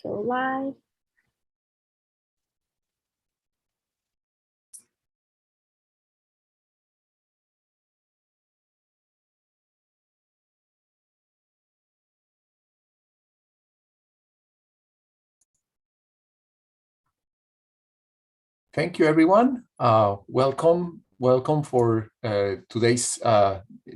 Go live. Thank you, everyone. Welcome for today's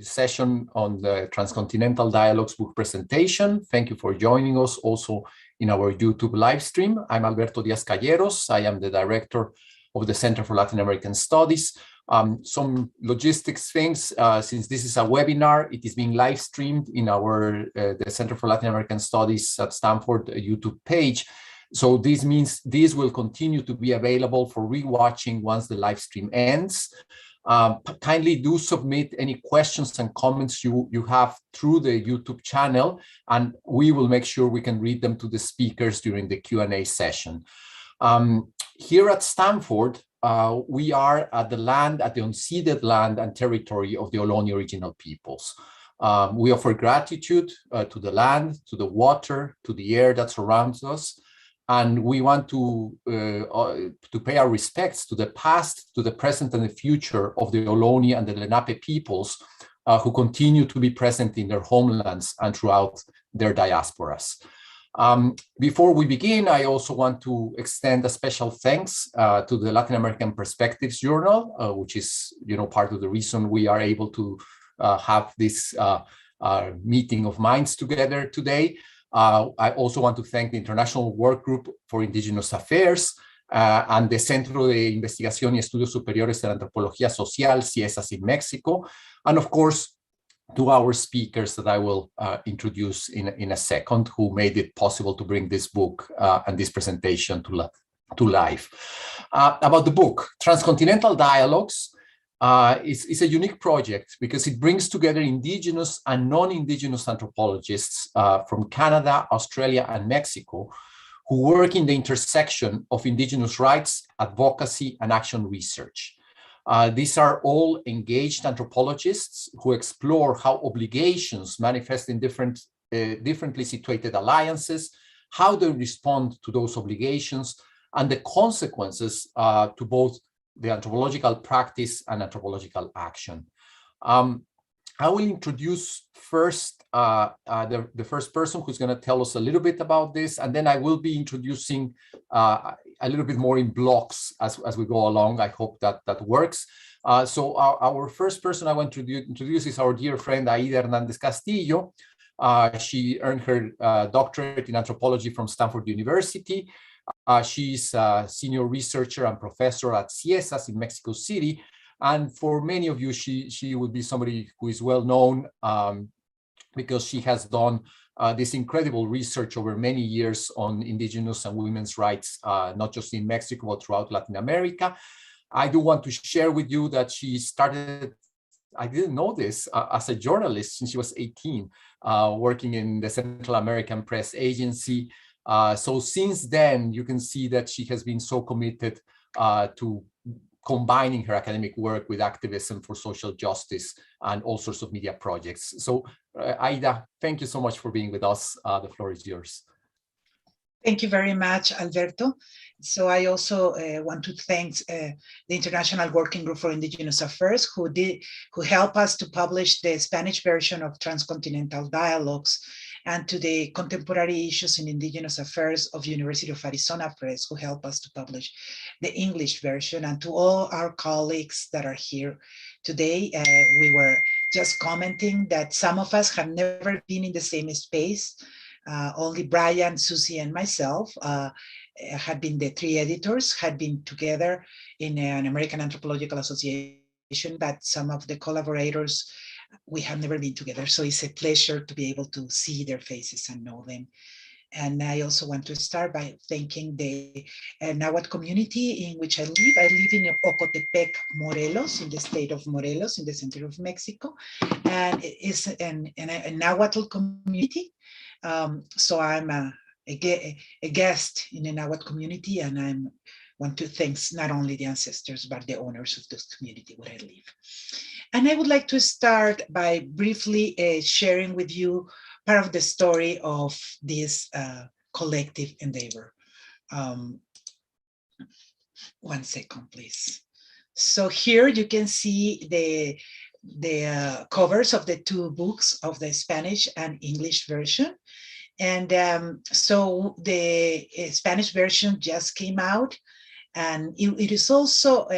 session on the Transcontinental Dialogues book presentation. Thank you for joining us also in our YouTube live stream. I'm Alberto Díaz Calleros. I am the director of the Center for Latin American Studies. Some logistics things, since this is a webinar, it is being live streamed in our the Center for Latin American Studies at Stanford YouTube page. So this means this will continue to be available for rewatching once the live stream ends. Kindly do submit any questions and comments you have through the YouTube channel, and we will make sure we can read them to the speakers during the Q&A session. Here at Stanford, we are at the unceded land and territory of the Ohlone original peoples. We offer gratitude to the land, to the water, to the air that surrounds us. And we want to pay our respects to the past, to the present, and the future of the Ohlone and the Lenape peoples who continue to be present in their homelands and throughout their diasporas. Before we begin, I also want to extend a special thanks to the Latin American Perspectives Journal, which is, part of the reason we are able to have this meeting of minds together today. I also want to thank the International Work Group for Indigenous Affairs and the Centro de Investigaciones, Estudios Superiores en Antropología Social, CIESAS in Mexico, and of course, to our speakers that I will introduce in a second, who made it possible to bring this book and this presentation to life. About the book, Transcontinental Dialogues is a unique project because it brings together Indigenous and non-Indigenous anthropologists from Canada, Australia, and Mexico who work in the intersection of Indigenous rights, advocacy, and action research. These are all engaged anthropologists who explore how obligations manifest in differently situated alliances, how they respond to those obligations, and the consequences to both the anthropological practice and anthropological action. I will introduce first the first person who's going to tell us a little bit about this, and then I will be introducing a little bit more in blocks as we go along. I hope that works. So our first person I want to introduce is our dear friend Aide Hernández Castillo. She earned her doctorate in anthropology from Stanford University. She's a senior researcher and professor at CIESAS in Mexico City. And for many of you, she would be somebody who is well known because she has done this incredible research over many years on Indigenous and women's rights, not just in Mexico, but throughout Latin America. I do want to share with you that she started, I didn't know this, as a journalist since she was 18, working in the Central American Press Agency. So since then, you can see that she has been so committed to combining her academic work with activism for social justice and all sorts of media projects. So Aida, thank you so much for being with us. The floor is yours. Thank you very much, Alberto. So I also want to thank the International Working Group for Indigenous Affairs who helped us to publish the Spanish version of Transcontinental Dialogues, and to the Contemporary Issues in Indigenous Affairs of University of Arizona Press, who helped us to publish the English version, and to all our colleagues that are here today. We were just commenting that some of us have never been in the same space. Only Brian, Suzi, and myself had been the three editors, had been together in an American Anthropological Association, but some of the collaborators, we have never been together. So it's a pleasure to be able to see their faces and know them. And I also want to start by thanking the Nahuatl community in which I live. I live in Ocotepec, Morelos, in the state of Morelos, in the center of Mexico. And it's a Nahuatl community. So I'm a guest in the Nahuatl community, and I want to thank not only the ancestors, but the owners of this community where I live. And I would like to start by briefly sharing with you part of the story of this collective endeavor. One second, please. So here you can see the covers of the two books of the Spanish and English version. And so the Spanish version just came out, and it is also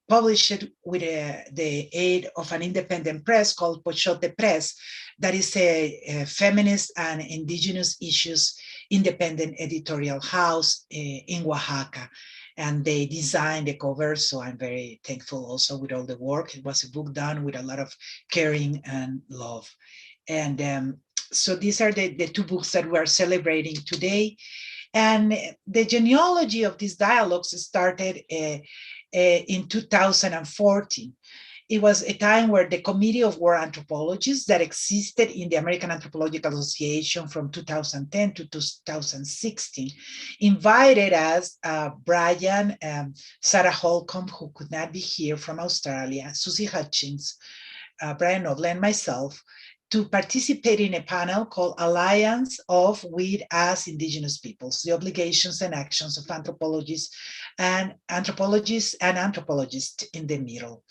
published with the aid of an independent press called Pochote Press, that is a feminist and indigenous issues independent editorial house in Oaxaca. And they designed the cover, so I'm very thankful also with all the work. It was a book done with a lot of caring and love. And so these are the two books that we're celebrating today. And the genealogy of these dialogues started in 2014. It was a time where the Committee of War Anthropologists that existed in the American Anthropological Association from 2010 to 2016 invited us, Brian, Sarah Holcomb, who could not be here from Australia, Suzi Hutchings, Brian Noble, and myself, to participate in a panel called Alliance of with Us Indigenous Peoples, the Obligations and Actions of Anthropologists and Anthropologists in the Middle.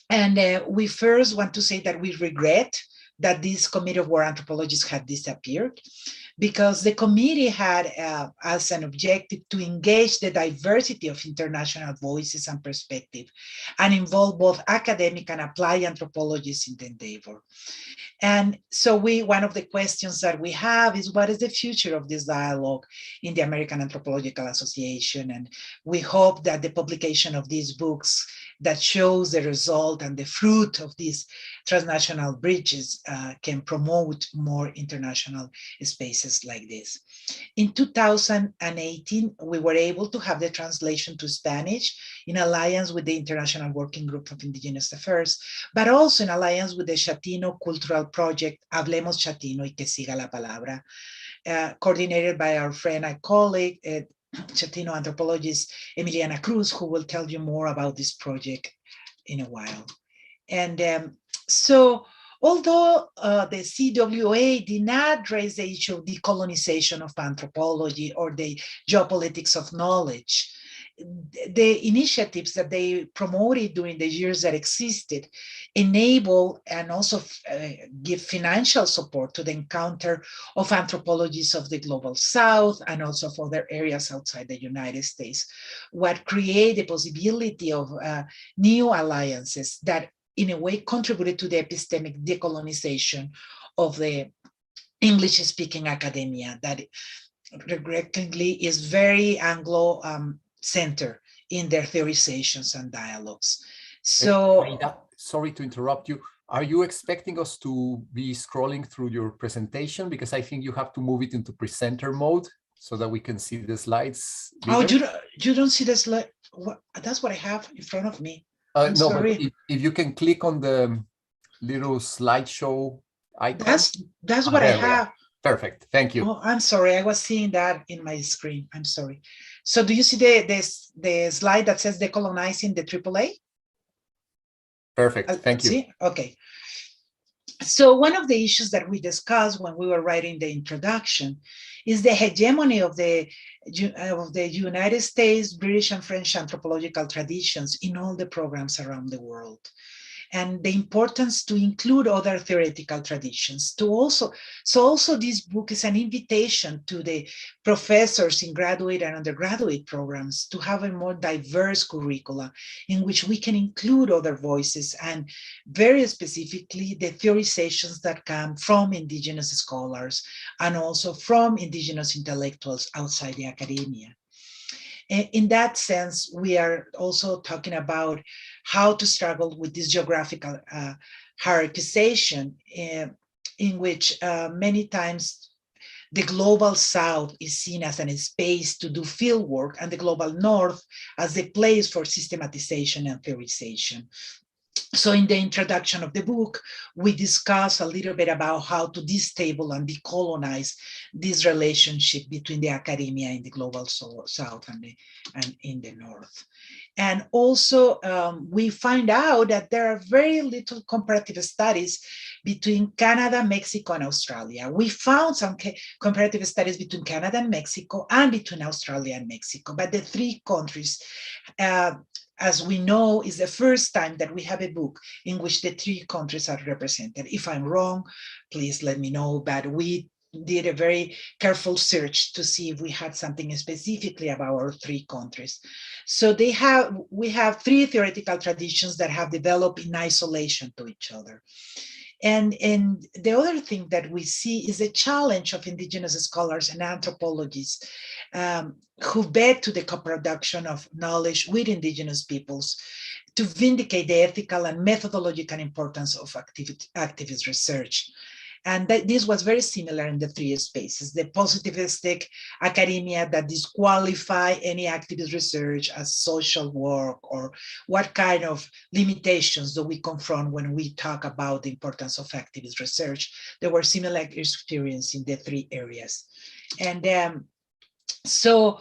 And we first want to say that we regret that this Committee of War Anthropologists had disappeared, because the committee had as an objective to engage the diversity of international voices and perspective and involve both academic and applied anthropologists in the endeavor. And so one of the questions that we have is, what is the future of this dialogue in the American Anthropological Association? And we hope that the publication of these books that shows the result and the fruit of these transnational bridges can promote more international spaces like this. In 2018, we were able to have the translation to Spanish in alliance with the International Working Group of Indigenous Affairs, but also in alliance with the Chatino Cultural Project, Hablemos Chatino y que siga la palabra, coordinated by our friend and colleague, Chatino anthropologist Emiliana Cruz, who will tell you more about this project in a while. And so, although the CWA did not raise the issue of decolonization of anthropology or the geopolitics of knowledge, the initiatives that they promoted during the years that existed enable and also give financial support to the encounter of anthropologists of the global South and also of other areas outside the United States, what create the possibility of new alliances that in a way contributed to the epistemic decolonization of the English-speaking academia that regrettably is very Anglo-centered in their theorizations and dialogues. So, Aída, sorry to interrupt you. Are you expecting us to be scrolling through your presentation? Because I think you have to move it into presenter mode so that we can see the slides bigger. Oh, you don't see the slide? That's what I have in front of me. No, sorry. But if you can click on the little slideshow icon. That's what I have. Perfect. Thank you. Oh, I'm sorry. I was seeing that in my screen. I'm sorry. So do you see the slide that says decolonizing the AAA? Perfect. Thank you. See? Okay. So one of the issues that we discussed when we were writing the introduction is the hegemony of the United States, British and French anthropological traditions in all the programs around the world, and the importance to include other theoretical traditions. So this book is an invitation to the professors in graduate and undergraduate programs to have a more diverse curricula in which we can include other voices and very specifically the theorizations that come from indigenous scholars and also from indigenous intellectuals outside the academia. In that sense, we are also talking about how to struggle with this geographical hierarchization in which many times the global South is seen as a space to do field work and the global North as a place for systematization and theorization. So in the introduction of the book, we discuss a little bit about how to destable and decolonize this relationship between the academia in the global south and in the north. And also we find out that there are very little comparative studies between Canada, Mexico, and Australia. We found some comparative studies between Canada and Mexico and between Australia and Mexico, but the three countries, as we know, is the first time that we have a book in which the three countries are represented. If I'm wrong, please let me know, but we did a very careful search to see if we had something specifically about our three countries. So we have three theoretical traditions that have developed in isolation to each other. And the other thing that we see is a challenge of indigenous scholars and anthropologists who bet to the co-production of knowledge with indigenous peoples to vindicate the ethical and methodological importance of activist research. And this was very similar in the three spaces: the positivistic academia that disqualify any activist research as social work, or what kind of limitations do we confront when we talk about the importance of activist research. There were similar experience in the three areas. And so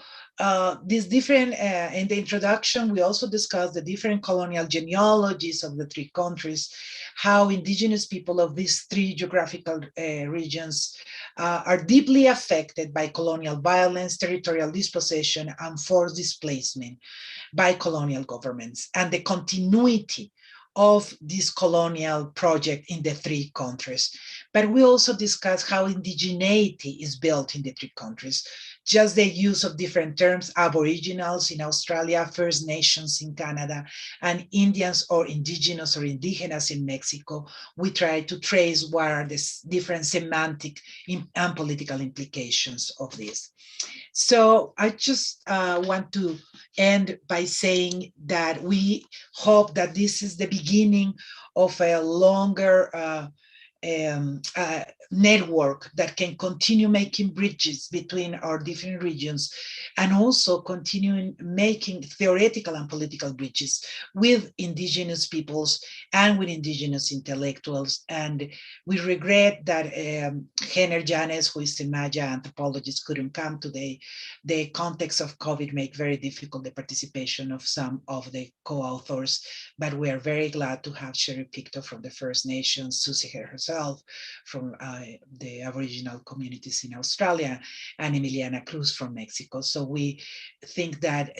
these different, in the introduction, we also discussed the different colonial genealogies of the three countries, how indigenous people of these three geographical regions are deeply affected by colonial violence, territorial dispossession, and forced displacement by colonial governments, and the continuity of this colonial project in the three countries. But we also discussed how indigeneity is built in the three countries. Just the use of different terms: Aboriginals in Australia, First Nations in Canada, and Indians or Indigenous or Indigenous in Mexico. We try to trace what are the different semantic and political implications of this. So I just want to end by saying that we hope that this is the beginning of a longer network that can continue making bridges between our different regions, and also continuing making theoretical and political bridges with indigenous peoples and with indigenous intellectuals. And we regret that Hernandez, who is a Maya anthropologist, couldn't come today. The context of COVID made very difficult the participation of some of the co-authors, but we are very glad to have Sherry Picto from the First Nations, Suzi herself from the Aboriginal communities in Australia, and Emiliana Cruz from Mexico. So we think that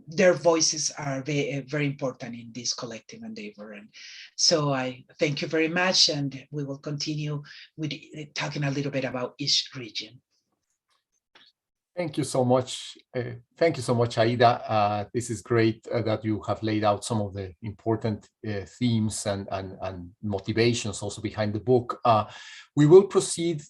their voices are very, very important in this collective endeavor. And so I thank you very much, and we will continue with talking a little bit about each region. Thank you so much. Thank you so much, Aida. This is great that you have laid out some of the important themes and motivations also behind the book. We will proceed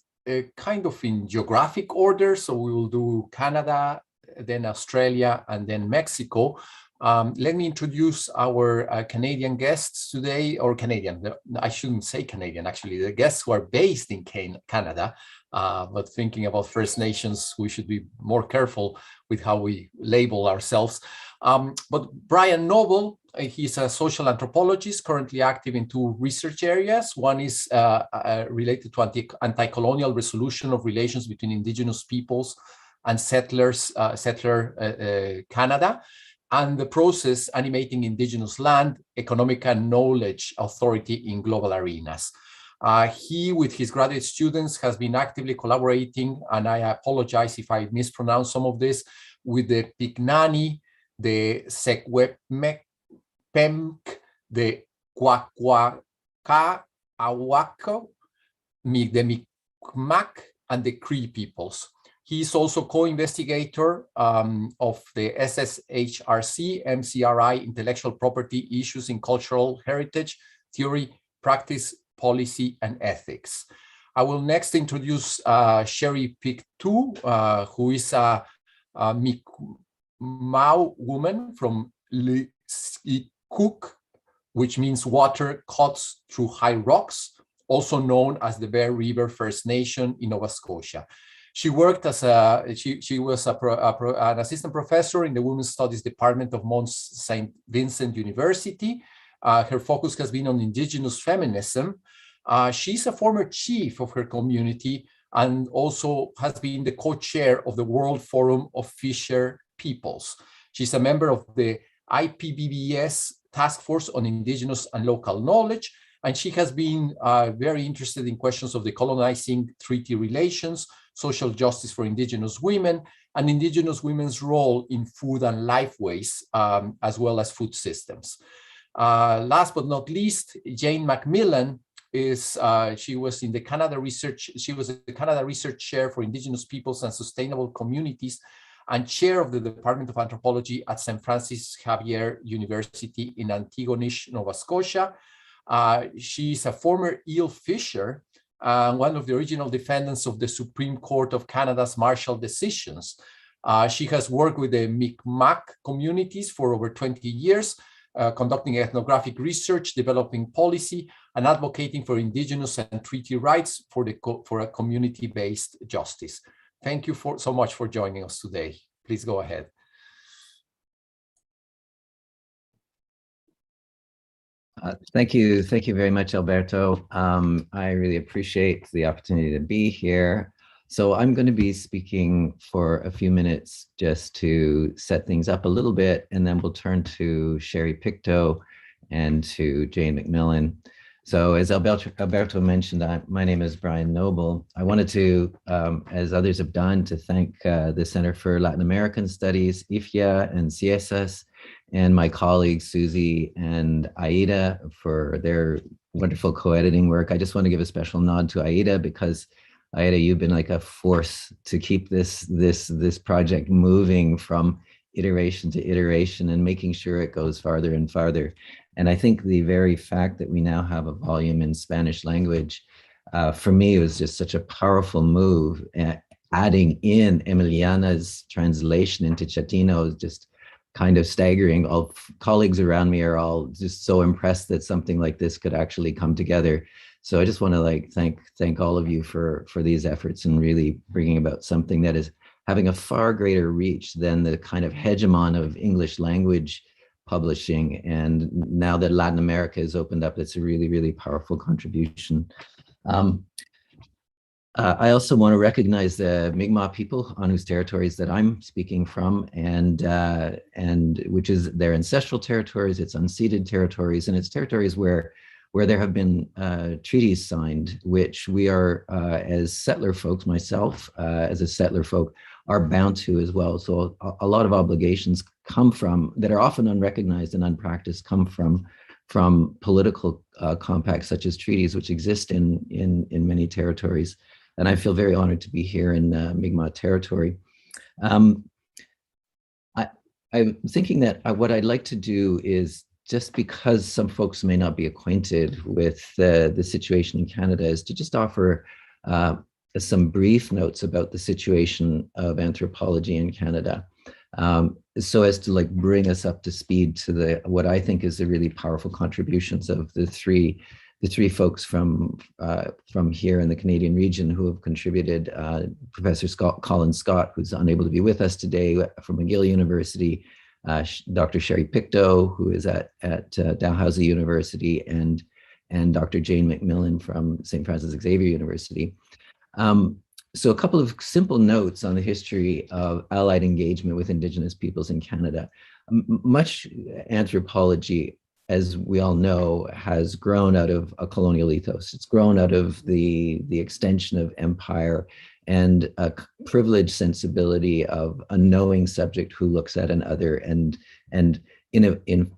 kind of in geographic order. So we will do Canada, then Australia, and then Mexico. Let me introduce our Canadian guests today, or Canadian, I shouldn't say Canadian, actually, the guests who are based in Canada. But thinking about First Nations, we should be more careful with how we label ourselves. But Brian Noble, he's a social anthropologist currently active in two research areas. One is related to anti-colonial resolution of relations between indigenous peoples and settler Canada, and the process animating indigenous land, economic and knowledge authority in global arenas. He, with his graduate students, has been actively collaborating, and I apologize if I mispronounce some of this, with the Pignani, the Sequepemc, the Kwakwaka, Awako, the Mi'kmaq, and the Cree peoples. He is also co-investigator of the SSHRC, MCRI, intellectual property issues in cultural heritage, theory, practice, policy, and ethics. I will next introduce Sherry Pictou, who is a Mi'kmaq woman from Liskikuk, which means water cuts through high rocks, also known as the Bear River First Nation in Nova Scotia. She worked as she was an assistant professor in the Women's Studies Department of Mount St. Vincent University, Her focus has been on indigenous feminism. She's a former chief of her community and also has been the co-chair of the World Forum of Fisher Peoples. She's a member of the IPBES Task Force on Indigenous and Local Knowledge, and she has been very interested in questions of decolonizing treaty relations, social justice for indigenous women, and indigenous women's role in food and lifeways, as well as food systems. Last but not least, Jane McMillan she was the Canada Research Chair for Indigenous Peoples and Sustainable Communities and chair of the Department of Anthropology at St. Francis Xavier University in Antigonish, Nova Scotia. She's a former eel fisher, one of the original defendants of the Supreme Court of Canada's Marshall decisions. She has worked with the Mi'kmaq communities for over 20 years, conducting ethnographic research, developing policy, and advocating for indigenous and treaty rights for a community-based justice. Thank you so much for joining us today. Please go ahead. Thank you very much, Alberto. I really appreciate the opportunity to be here. So I'm going to be speaking for a few minutes just to set things up a little bit, and then we'll turn to Sherry Pictou and to Jane McMillan. So as Alberto mentioned, my name is Brian Noble. I wanted to, as others have done, to thank the Center for Latin American Studies, IWGIA and CIESAS, and my colleagues Suzi and Aida for their wonderful co-editing work. I just want to give a special nod to Aida because Aida, you've been like a force to keep this project moving from iteration to iteration and making sure it goes farther and farther. And I think the very fact that we now have a volume in Spanish language, for me, it was just such a powerful move. Adding in Emiliana's translation into Chatino is just kind of staggering. All colleagues around me are all just so impressed that something like this could actually come together. So I just want to thank all of you for these efforts and really bringing about something that is having a far greater reach than the kind of hegemon of English language publishing. And now that Latin America has opened up, it's a really, really powerful contribution. I also want to recognize the Mi'kmaq people on whose territories that I'm speaking from, and which is their ancestral territories, it's unceded territories, and it's territories where there have been treaties signed, which we are, as settler folks, myself as a settler folk, are bound to as well. So a lot of obligations come from, that are often unrecognized and unpracticed, come from political compacts such as treaties, which exist in many territories. And I feel very honored to be here in Mi'kmaq territory. I'm thinking that what I'd like to do is, just because some folks may not be acquainted with the situation in Canada, is to just offer some brief notes about the situation of anthropology in Canada, so as to bring us up to speed to what I think is the really powerful contributions of the three folks from here in the Canadian region who have contributed. Professor Colin Scott, who's unable to be with us today, from McGill University, Dr. Sherry Pictou, who is at Dalhousie University, and Dr. Jane McMillan from St. Francis Xavier University. So a couple of simple notes on the history of allied engagement with Indigenous peoples in Canada. Much anthropology, as we all know, has grown out of a colonial ethos. It's grown out of the extension of empire and a privileged sensibility of a knowing subject who looks at an other and in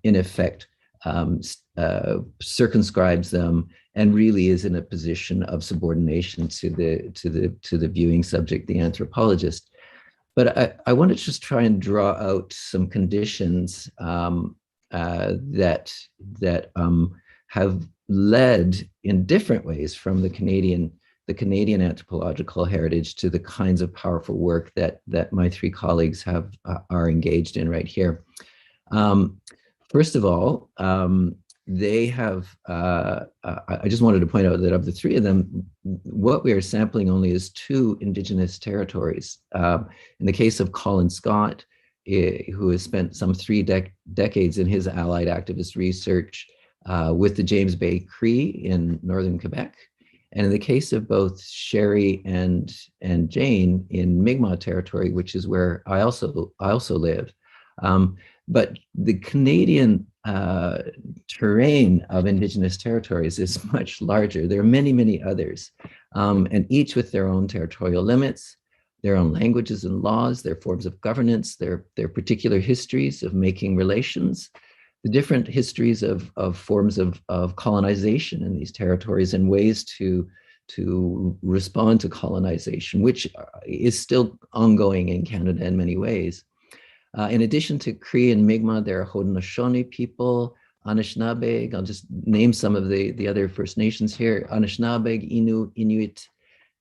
effect circumscribes them and really is in a position of subordination to the viewing subject, the anthropologist. But I want to just try and draw out some conditions that have led in different ways from the Canadian anthropological heritage to the kinds of powerful work that my three colleagues are engaged in right here. First of all, they have, I just wanted to point out that of the three of them, what we are sampling only is 2 Indigenous territories. In the case of Colin Scott, who has spent some 3 decades in his allied activist research with the James Bay Cree in northern Quebec. And in the case of both Sherry and Jane in Mi'kmaq territory, which is where I also live. But the Canadian terrain of Indigenous territories is much larger. There are many, many others, and each with their own territorial limits, their own languages and laws, their forms of governance, their particular histories of making relations, the different histories of forms of colonization in these territories and ways to respond to colonization, which is still ongoing in Canada in many ways. In addition to Cree and Mi'kmaq, there are Haudenosaunee people, Anishinaabe. I'll just name some of the other First Nations here: Anishinaabe, Innu, Inuit,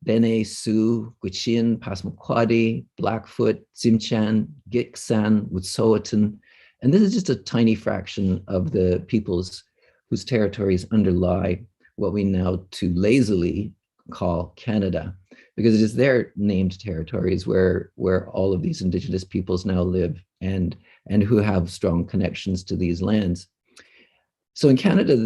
Dene, Sioux, Gwich'in, Passamaquoddy, Blackfoot, Tsimshian, Gitxsan, Wet'suwet'en. And this is just a tiny fraction of the peoples whose territories underlie what we now too lazily call Canada, because it is their named territories where all of these Indigenous peoples now live and who have strong connections to these lands. So in Canada,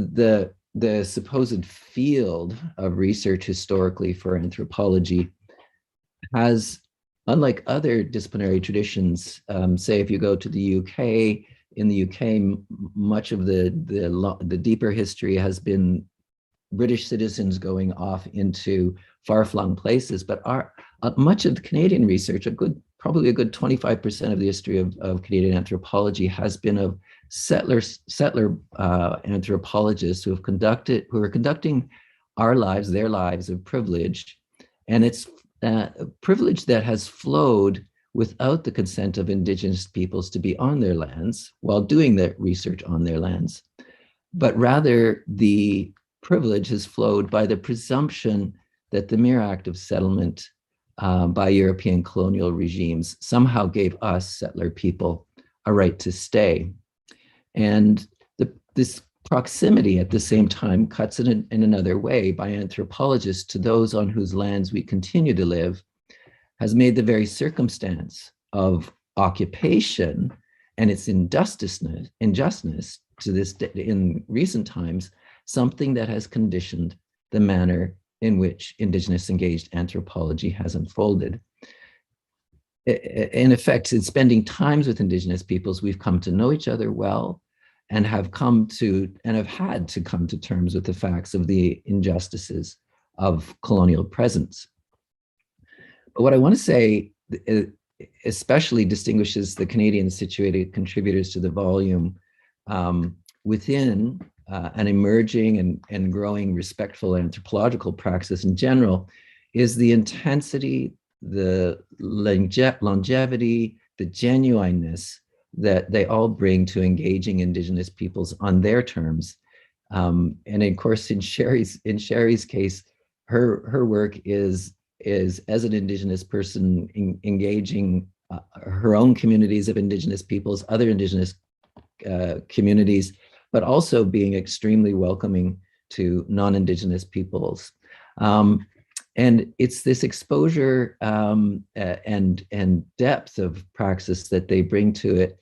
the supposed field of research historically for anthropology has, unlike other disciplinary traditions, say if you go to the UK, in the UK, much of the deeper history has been British citizens going off into far-flung places, but much of the Canadian research, probably a good 25% of the history of Canadian anthropology has been of settler anthropologists who are conducting our lives, their lives of privilege, and it's privilege that has flowed without the consent of Indigenous peoples to be on their lands while doing their research on their lands, but rather the privilege has flowed by the presumption that the mere act of settlement by European colonial regimes somehow gave us, settler people, a right to stay. And this proximity at the same time cuts in another way by anthropologists to those on whose lands we continue to live, has made the very circumstance of occupation and its injustice to this in recent times something that has conditioned the manner in which Indigenous engaged anthropology has unfolded. In effect, in spending times with Indigenous peoples, we've come to know each other well and have had to come to terms with the facts of the injustices of colonial presence. But what I want to say especially distinguishes the Canadian situated contributors to the volume within an emerging and growing respectful anthropological praxis in general is the intensity, the longevity, the genuineness that they all bring to engaging Indigenous peoples on their terms. And of course, in Sherry's case, her work is as an Indigenous person engaging her own communities of Indigenous peoples, other Indigenous communities, but also being extremely welcoming to non-Indigenous peoples. And it's this exposure and depth of praxis that they bring to it,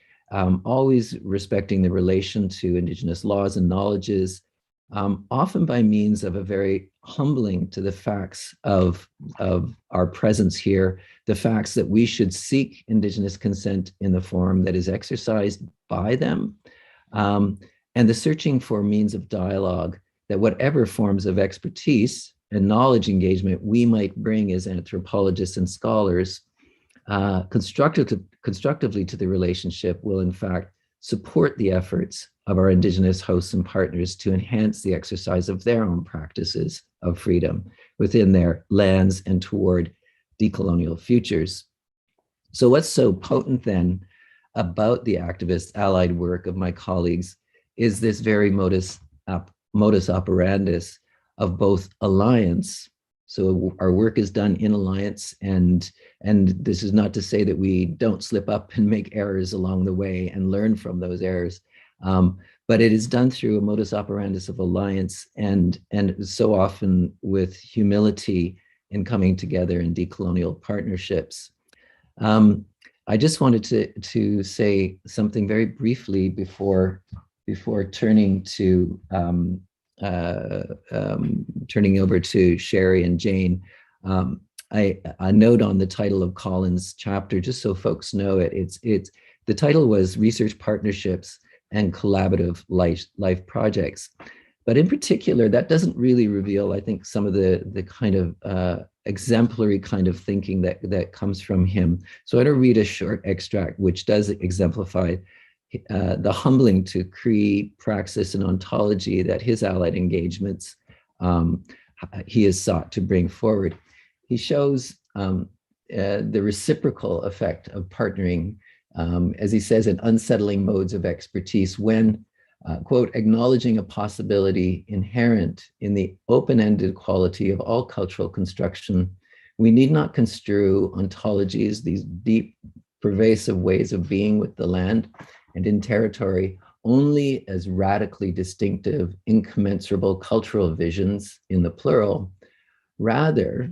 always respecting the relation to Indigenous laws and knowledges, often by means of a very humbling to the facts of our presence here, the facts that we should seek Indigenous consent in the form that is exercised by them, and the searching for means of dialogue that whatever forms of expertise and knowledge engagement we might bring as anthropologists and scholars constructively to the relationship will in fact support the efforts of our Indigenous hosts and partners to enhance the exercise of their own practices of freedom within their lands and toward decolonial futures. So what's so potent then about the activist allied work of my colleagues is this very modus operandus of both alliance. So our work is done in alliance, and this is not to say that we don't slip up and make errors along the way and learn from those errors, but it is done through a modus operandus of alliance and so often with humility in coming together in decolonial partnerships. I just wanted to say something very briefly before before turning over to Sherry and Jane, a note on the title of Colin's chapter, just so folks know it. The title was Research Partnerships and Collaborative Life Projects. But in particular, that doesn't really reveal, I think, some of the kind of exemplary kind of thinking that comes from him. So I'm going to read a short extract, which does exemplify the humbling to Cree praxis and ontology that his allied engagements he has sought to bring forward. He shows the reciprocal effect of partnering, as he says, in unsettling modes of expertise when, quote, acknowledging a possibility inherent in the open-ended quality of all cultural construction, we need not construe ontologies, these deep, pervasive ways of being with the land and in territory, only as radically distinctive, incommensurable cultural visions in the plural. Rather,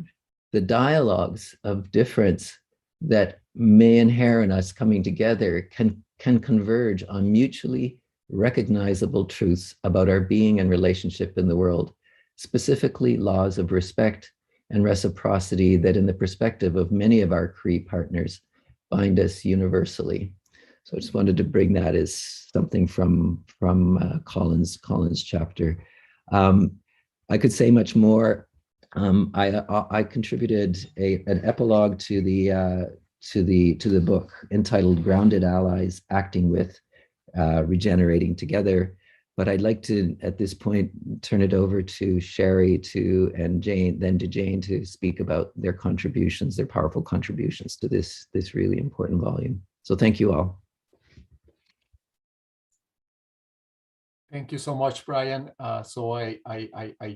the dialogues of difference that may inhere in us coming together can converge on mutually recognizable truths about our being and relationship in the world, specifically laws of respect and reciprocity that in the perspective of many of our Cree partners bind us universally. So I just wanted to bring that as something from Colin's chapter. I could say much more. I contributed an epilogue to the book entitled "Grounded Allies: Acting with, Regenerating Together." But I'd like to, at this point, turn it over to Sherry and Jane, then to Jane, to speak about their contributions, their powerful contributions to this really important volume. So thank you all. Thank you so much, Brian. So I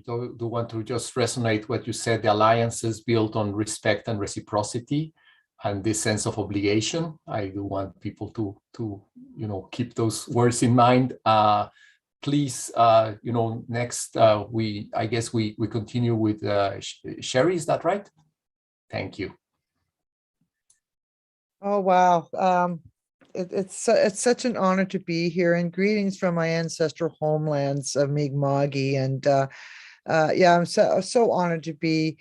do want to just resonate what you said, the alliances built on respect and reciprocity and this sense of obligation. I do want people to keep those words in mind. Please, next I guess we continue with Sherry, is that right? Thank you. Oh, wow. It's such an honor to be here, and greetings from my ancestral homelands of Mi'kma'ki. And yeah, I'm so honored to be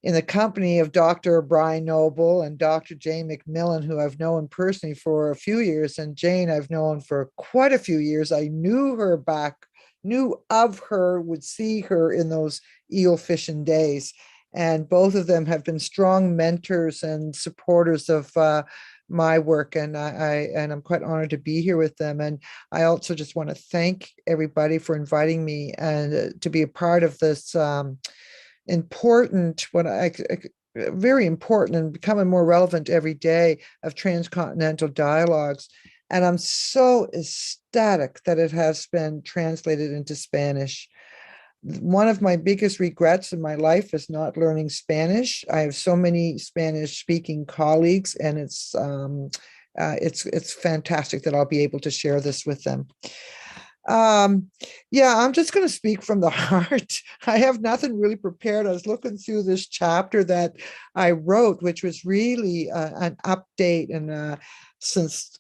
in the company of Dr. Brian Noble and Dr. Jane McMillan, who I've known personally for a few years, and Jane I've known for quite a few years. I knew of her, would see her in those eel fishing days. And both of them have been strong mentors and supporters of my work, and I'm quite honored to be here with them. And I also just want to thank everybody for inviting me and to be a part of this important, very important and becoming more relevant every day of Transcontinental Dialogues. And I'm so ecstatic that it has been translated into Spanish. One of my biggest regrets in my life is not learning Spanish. I have so many Spanish-speaking colleagues, and it's fantastic that I'll be able to share this with them. Yeah, I'm just going to speak from the heart. I have nothing really prepared. I was looking through this chapter that I wrote, which was really an update and a synthesized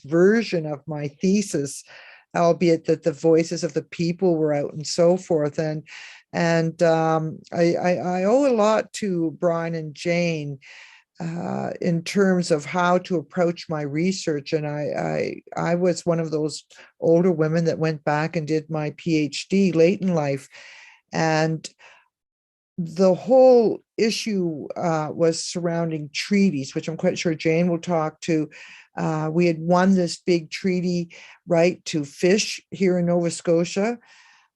version of my thesis, albeit that the voices of the people were out and so forth. And I owe a lot to Brian and Jane in terms of how to approach my research. And I was one of those older women that went back and did my PhD late in life. And the whole issue was surrounding treaties, which I'm quite sure Jane will talk to. We had won this big treaty right to fish here in Nova Scotia,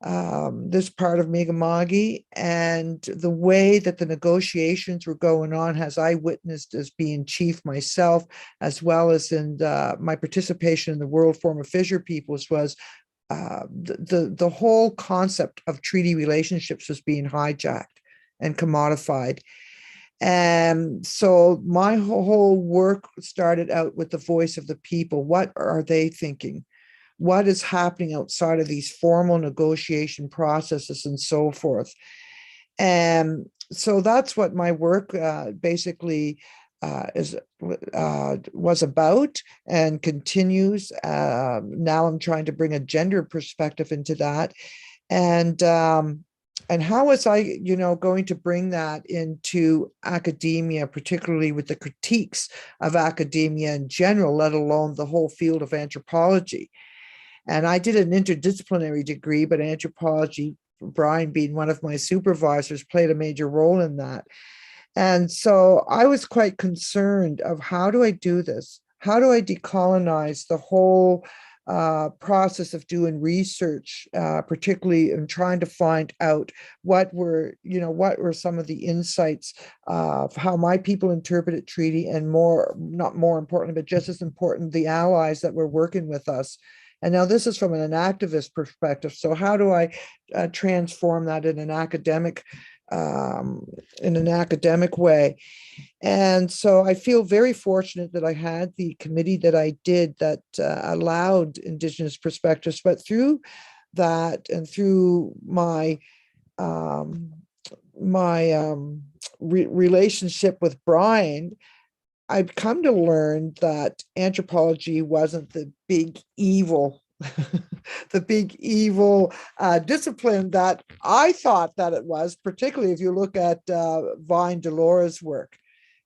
this part of Mi'kma'ki, and the way that the negotiations were going on, as I witnessed as being chief myself, as well as in my participation in the World Forum of Fisher Peoples, was the whole concept of treaty relationships was being hijacked and commodified. And so my whole work started out with the voice of the people. What are they thinking? What is happening outside of these formal negotiation processes and so forth? And so that's what my work basically was about and continues. Now I'm trying to bring a gender perspective into that. And how was I, going to bring that into academia, particularly with the critiques of academia in general, let alone the whole field of anthropology. And I did an interdisciplinary degree, but anthropology, Brian being one of my supervisors, played a major role in that. And so I was quite concerned of how do I do this? How do I decolonize the whole process of doing research, particularly in trying to find out what were some of the insights of how my people interpreted treaty, and not more important, but just as important, the allies that were working with us. And now this is from an activist perspective. So how do I transform that in an academic way? And so I feel very fortunate that I had the committee that I did that allowed Indigenous perspectives, but through that and through my relationship with Brian, I've come to learn that anthropology wasn't the big evil the big evil discipline that I thought that it was, particularly if you look at Vine Delora's work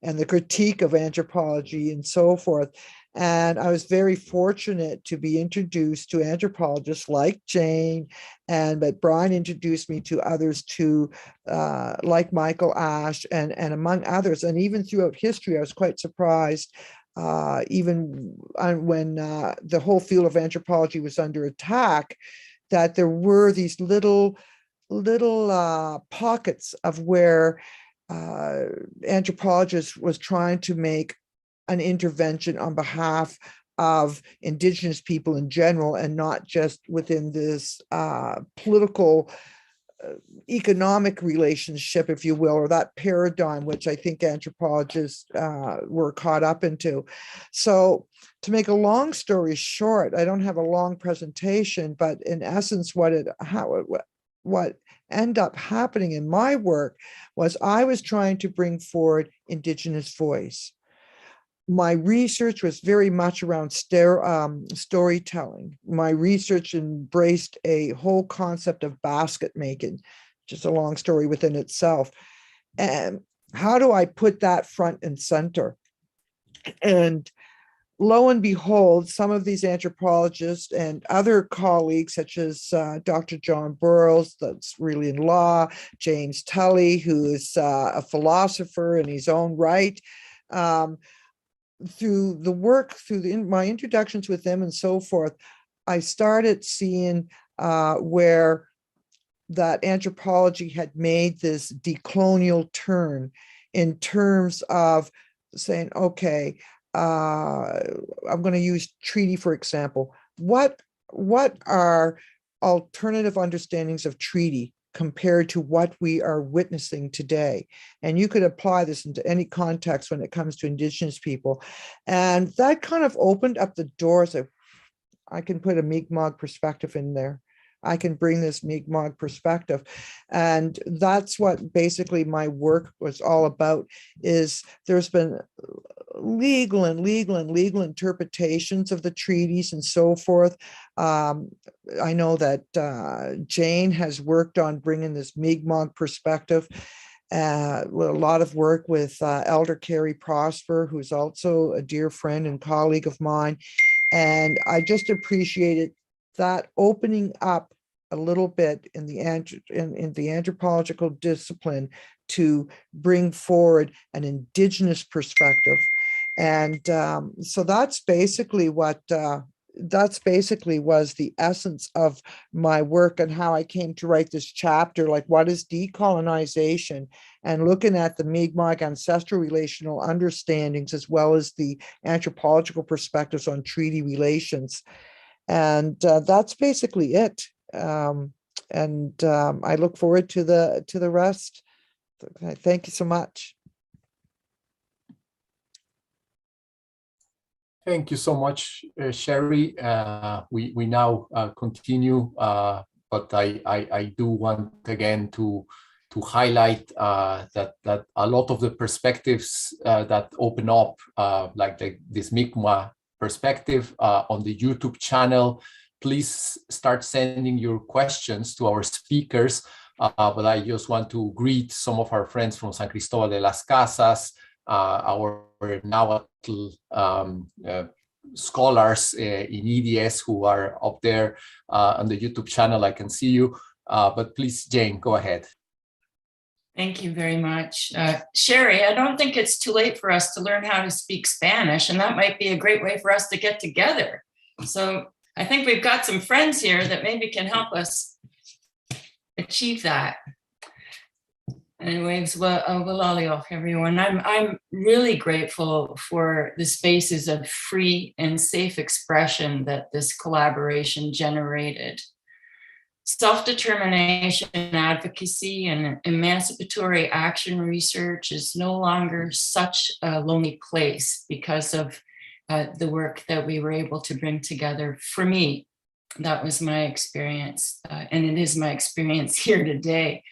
and the critique of anthropology and so forth. And I was very fortunate to be introduced to anthropologists like Jane, but Brian introduced me to others too, like Michael Ash and among others. And even throughout history, I was quite surprised, even when the whole field of anthropology was under attack, that there were these little pockets of where anthropologists was trying to make an intervention on behalf of Indigenous people in general, and not just within this political economic relationship, if you will, or that paradigm, which I think anthropologists were caught up into. So to make a long story short, I don't have a long presentation, but in essence, what ended up happening in my work was I was trying to bring forward Indigenous voice. My research was very much around storytelling. My research embraced a whole concept of basket making, just a long story within itself. And how do I put that front and center? And lo and behold, some of these anthropologists and other colleagues, such as Dr. John Burroughs, that's really in law, James Tully, who is a philosopher in his own right, through the work, my introductions with them and so forth, I started seeing where that anthropology had made this decolonial turn in terms of saying, okay, I'm going to use treaty, for example. What are alternative understandings of treaty compared to what we are witnessing today? And you could apply this into any context when it comes to Indigenous people. And that kind of opened up the doors of, I can put a Mi'kmaq perspective in there. I can bring this Mi'kmaq perspective. And that's what basically my work was all about, is there's been legal interpretations of the treaties and so forth. I know that Jane has worked on bringing this Mi'kmaq perspective. A lot of work with Elder Carrie Prosper, who's also a dear friend and colleague of mine. And I just appreciated that opening up a little bit in the anthropological discipline to bring forward an Indigenous perspective. And so that's basically was the essence of my work and how I came to write this chapter, like what is decolonization, and looking at the Mi'kmaq ancestral relational understandings as well as the anthropological perspectives on treaty relations. And that's basically it. I look forward to the rest. Thank you so much. Thank you so much, Sherry. We now continue, but I do want again to highlight that a lot of the perspectives that open up, like this Mi'kmaq perspective on the YouTube channel. Please start sending your questions to our speakers. But I just want to greet some of our friends from San Cristobal de las Casas, our Nahuatl scholars in EDS who are up there on the YouTube channel. I can see you. But please, Jane, go ahead. Thank you very much. Sherry, I don't think it's too late for us to learn how to speak Spanish, and that might be a great way for us to get together. So I think we've got some friends here that maybe can help us achieve that. Anyways, well, everyone. I'm really grateful for the spaces of free and safe expression that this collaboration generated. Self-determination, advocacy, and emancipatory action research is no longer such a lonely place because of the work that we were able to bring together. For me, that was my experience, and it is my experience here today.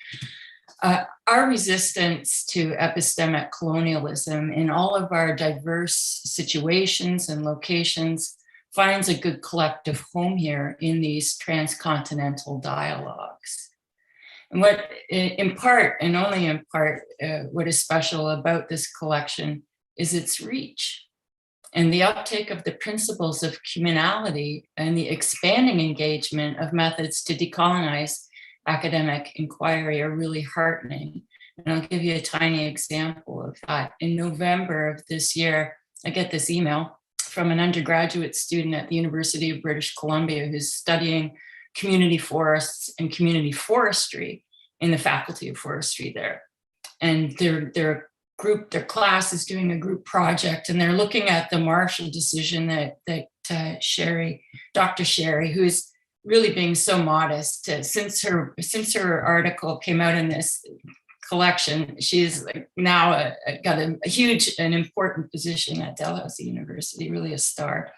Our resistance to epistemic colonialism in all of our diverse situations and locations finds a good collective home here in these transcontinental dialogues. And what, in part, and only in part, what is special about this collection is its reach. And the uptake of the principles of communality and the expanding engagement of methods to decolonize academic inquiry are really heartening. And I'll give you a tiny example of that. In November of this year, I get this email from an undergraduate student at the University of British Columbia who's studying community forests and community forestry in the Faculty of Forestry there. And their class is doing a group project, and they're looking at the Marshall decision that Sherry, Dr. Sherry, who is really being so modest, since her article came out in this collection, she's now got a huge and important position at Dalhousie University, really a star.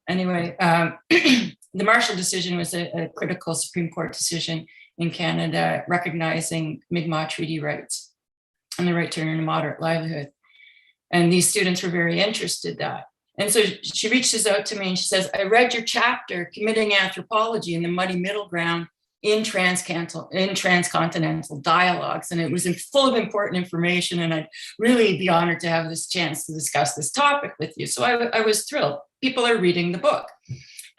Anyway, the Marshall decision was a critical Supreme Court decision in Canada recognizing Mi'kmaq treaty rights and the right to earn a moderate livelihood. And these students were very interested in that. And so she reaches out to me and she says, I read your chapter, Committing Anthropology in the Muddy Middle Ground in Transcontinental Dialogues. And it was full of important information. And I'd really be honored to have this chance to discuss this topic with you. So I was thrilled. People are reading the book.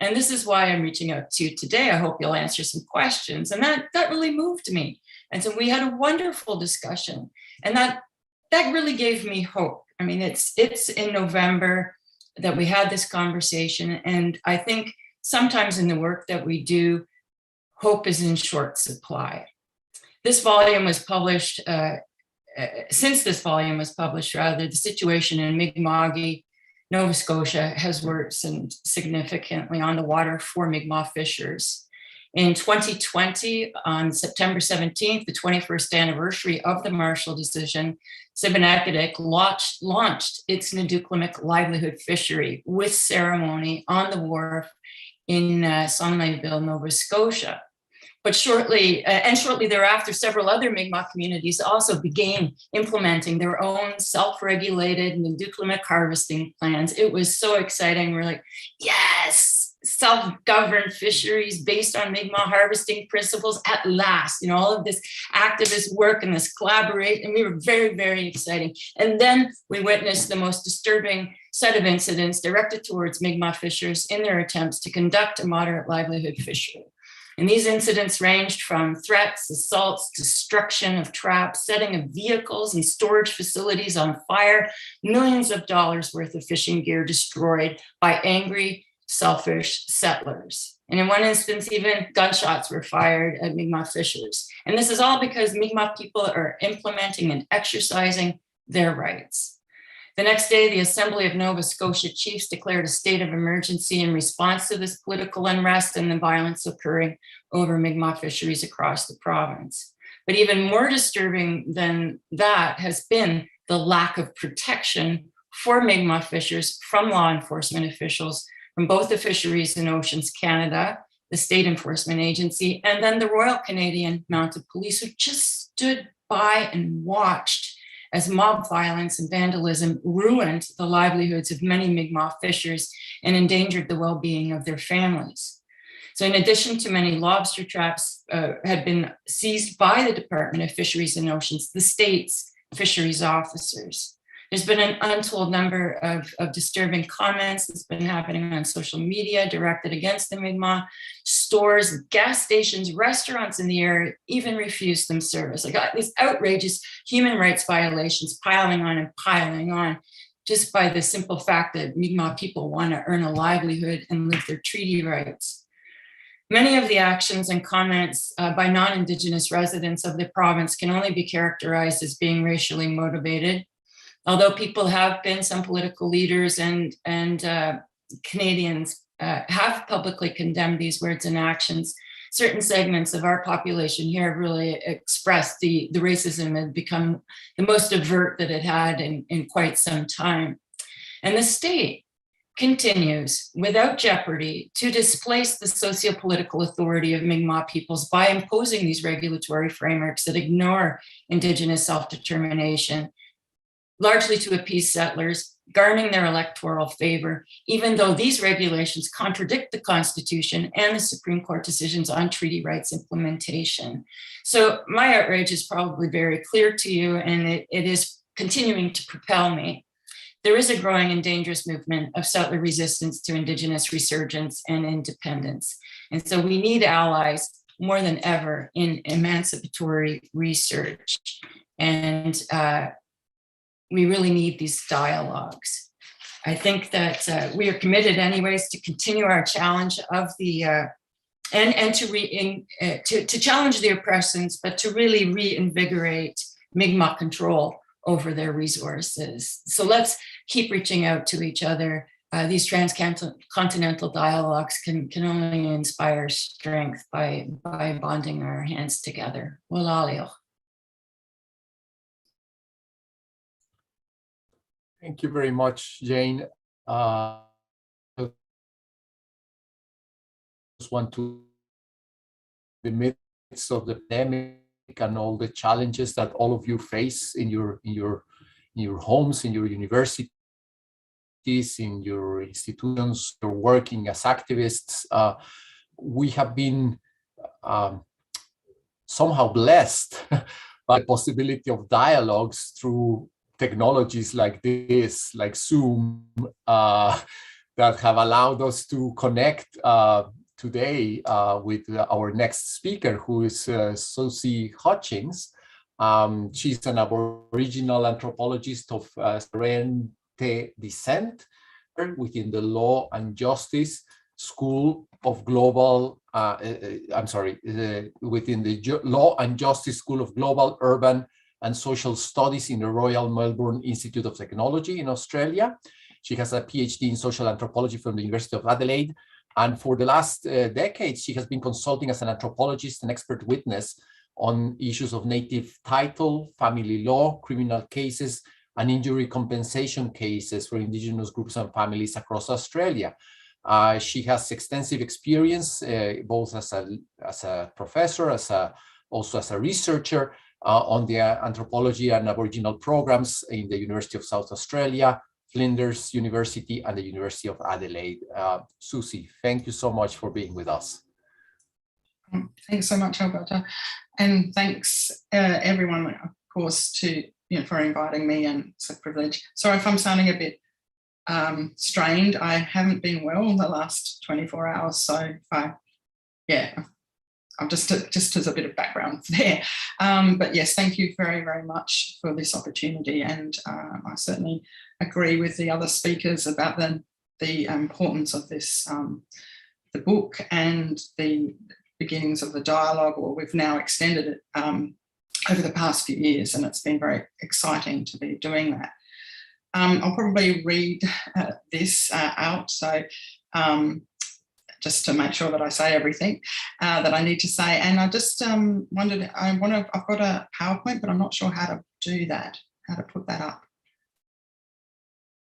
And this is why I'm reaching out to you today. I hope you'll answer some questions. And that really moved me. And so we had a wonderful discussion. And that really gave me hope. I mean, it's in November that we had this conversation. And I think sometimes in the work that we do, hope is in short supply. This volume was published, since this volume was published, the situation in Mi'kmaq, Nova Scotia has worsened significantly on the water for Mi'kmaq fishers. In 2020, on September 17th, the 21st anniversary of the Marshall decision, Sibonacadic launched its Naduklamic livelihood fishery with ceremony on the wharf in Songlayville, Nova Scotia. But shortly thereafter, several other Mi'kmaq communities also began implementing their own self-regulated Naduklamic harvesting plans. It was so exciting. We're like, yes! Self-governed fisheries based on Mi'kmaq harvesting principles at last, all of this activist work and this collaboration, and we were very, very exciting. And then we witnessed the most disturbing set of incidents directed towards Mi'kmaq fishers in their attempts to conduct a moderate livelihood fishery. And these incidents ranged from threats, assaults, destruction of traps, setting of vehicles and storage facilities on fire, millions of dollars worth of fishing gear destroyed by angry, selfish settlers. And in one instance, even gunshots were fired at Mi'kmaq fishers. And this is all because Mi'kmaq people are implementing and exercising their rights. The next day, the Assembly of Nova Scotia Chiefs declared a state of emergency in response to this political unrest and the violence occurring over Mi'kmaq fisheries across the province. But even more disturbing than that has been the lack of protection for Mi'kmaq fishers from law enforcement officials from both the Fisheries and Oceans Canada, the state enforcement agency, and then the Royal Canadian Mounted Police, who just stood by and watched as mob violence and vandalism ruined the livelihoods of many Mi'kmaq fishers and endangered the well-being of their families. So in addition to many lobster traps had been seized by the Department of Fisheries and Oceans, the state's fisheries officers. There's been an untold number of disturbing comments that's been happening on social media directed against the Mi'kmaq. Stores, gas stations, restaurants in the area even refused them service. Like these outrageous human rights violations piling on just by the simple fact that Mi'kmaq people want to earn a livelihood and live their treaty rights. Many of the actions and comments by non-Indigenous residents of the province can only be characterized as being racially motivated. Although people have been, some political leaders and Canadians have publicly condemned these words and actions, certain segments of our population here have really expressed the racism had become the most overt that it had in quite some time. And the state continues without jeopardy to displace the socio-political authority of Mi'kmaq peoples by imposing these regulatory frameworks that ignore Indigenous self-determination, largely to appease settlers, garnering their electoral favor, even though these regulations contradict the Constitution and the Supreme Court decisions on treaty rights implementation. So my outrage is probably very clear to you, and it is continuing to propel me. There is a growing and dangerous movement of settler resistance to Indigenous resurgence and independence. And so we need allies more than ever in emancipatory research. And we really need these dialogues. I think that we are committed anyways to continue our challenge of the, and to challenge the oppressions, but to really reinvigorate Mi'kmaq control over their resources. So let's keep reaching out to each other. These transcontinental dialogues can only inspire strength by bonding our hands together. Walalio. Thank you very much, Jane. I just want to, in the midst of the pandemic and all the challenges that all of you face in your homes, in your universities, in your institutions, you're working as activists. We have been somehow blessed by the possibility of dialogues through technologies like this, like Zoom, that have allowed us to connect today with our next speaker, who is Suzi Hutchings. She's an Aboriginal anthropologist of Serente descent within the Law and Justice School of Global, within the Law and Justice School of Global, Urban and Social Studies in the Royal Melbourne Institute of Technology in Australia. She has a PhD in social anthropology from the University of Adelaide. And for the last decade, she has been consulting as an anthropologist and expert witness on issues of native title, family law, criminal cases, and injury compensation cases for Indigenous groups and families across Australia. She has extensive experience, both as a professor, also as a researcher, on the anthropology and Aboriginal programs in the University of South Australia, Flinders University, and the University of Adelaide. Suzi, thank you so much for being with us. Thanks so much, Alberto. And thanks everyone, of course, for inviting me, and it's a privilege. Sorry if I'm sounding a bit strained. I haven't been well in the last 24 hours, so I'm just as a bit of background there. But yes, thank you very, very much for this opportunity. And I certainly agree with the other speakers about the importance of this, the book and the beginnings of the dialogue, or we've now extended it over the past few years, and it's been very exciting to be doing that. I'll probably read this out. So just to make sure that I say everything that I need to say. And I just wondered, I've got a PowerPoint, but I'm not sure how to do that, how to put that up.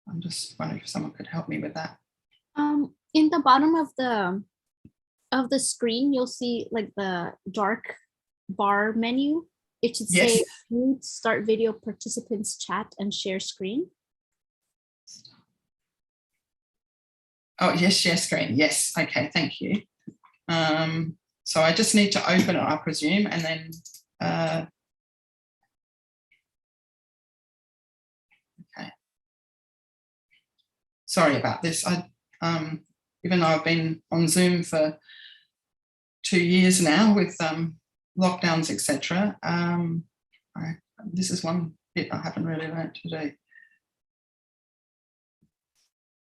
I'm just wondering if someone could help me with that. In the bottom of the screen, you'll see like the dark bar menu. It should Yes. say mute, start video, participants chat, and share screen. Oh, yes, share screen. Yes. Okay, thank you. So I just need to open it, I presume, and then okay. Sorry about this. Even though I've been on Zoom for 2 years now with lockdowns, etc. This is one bit I haven't really learned to do.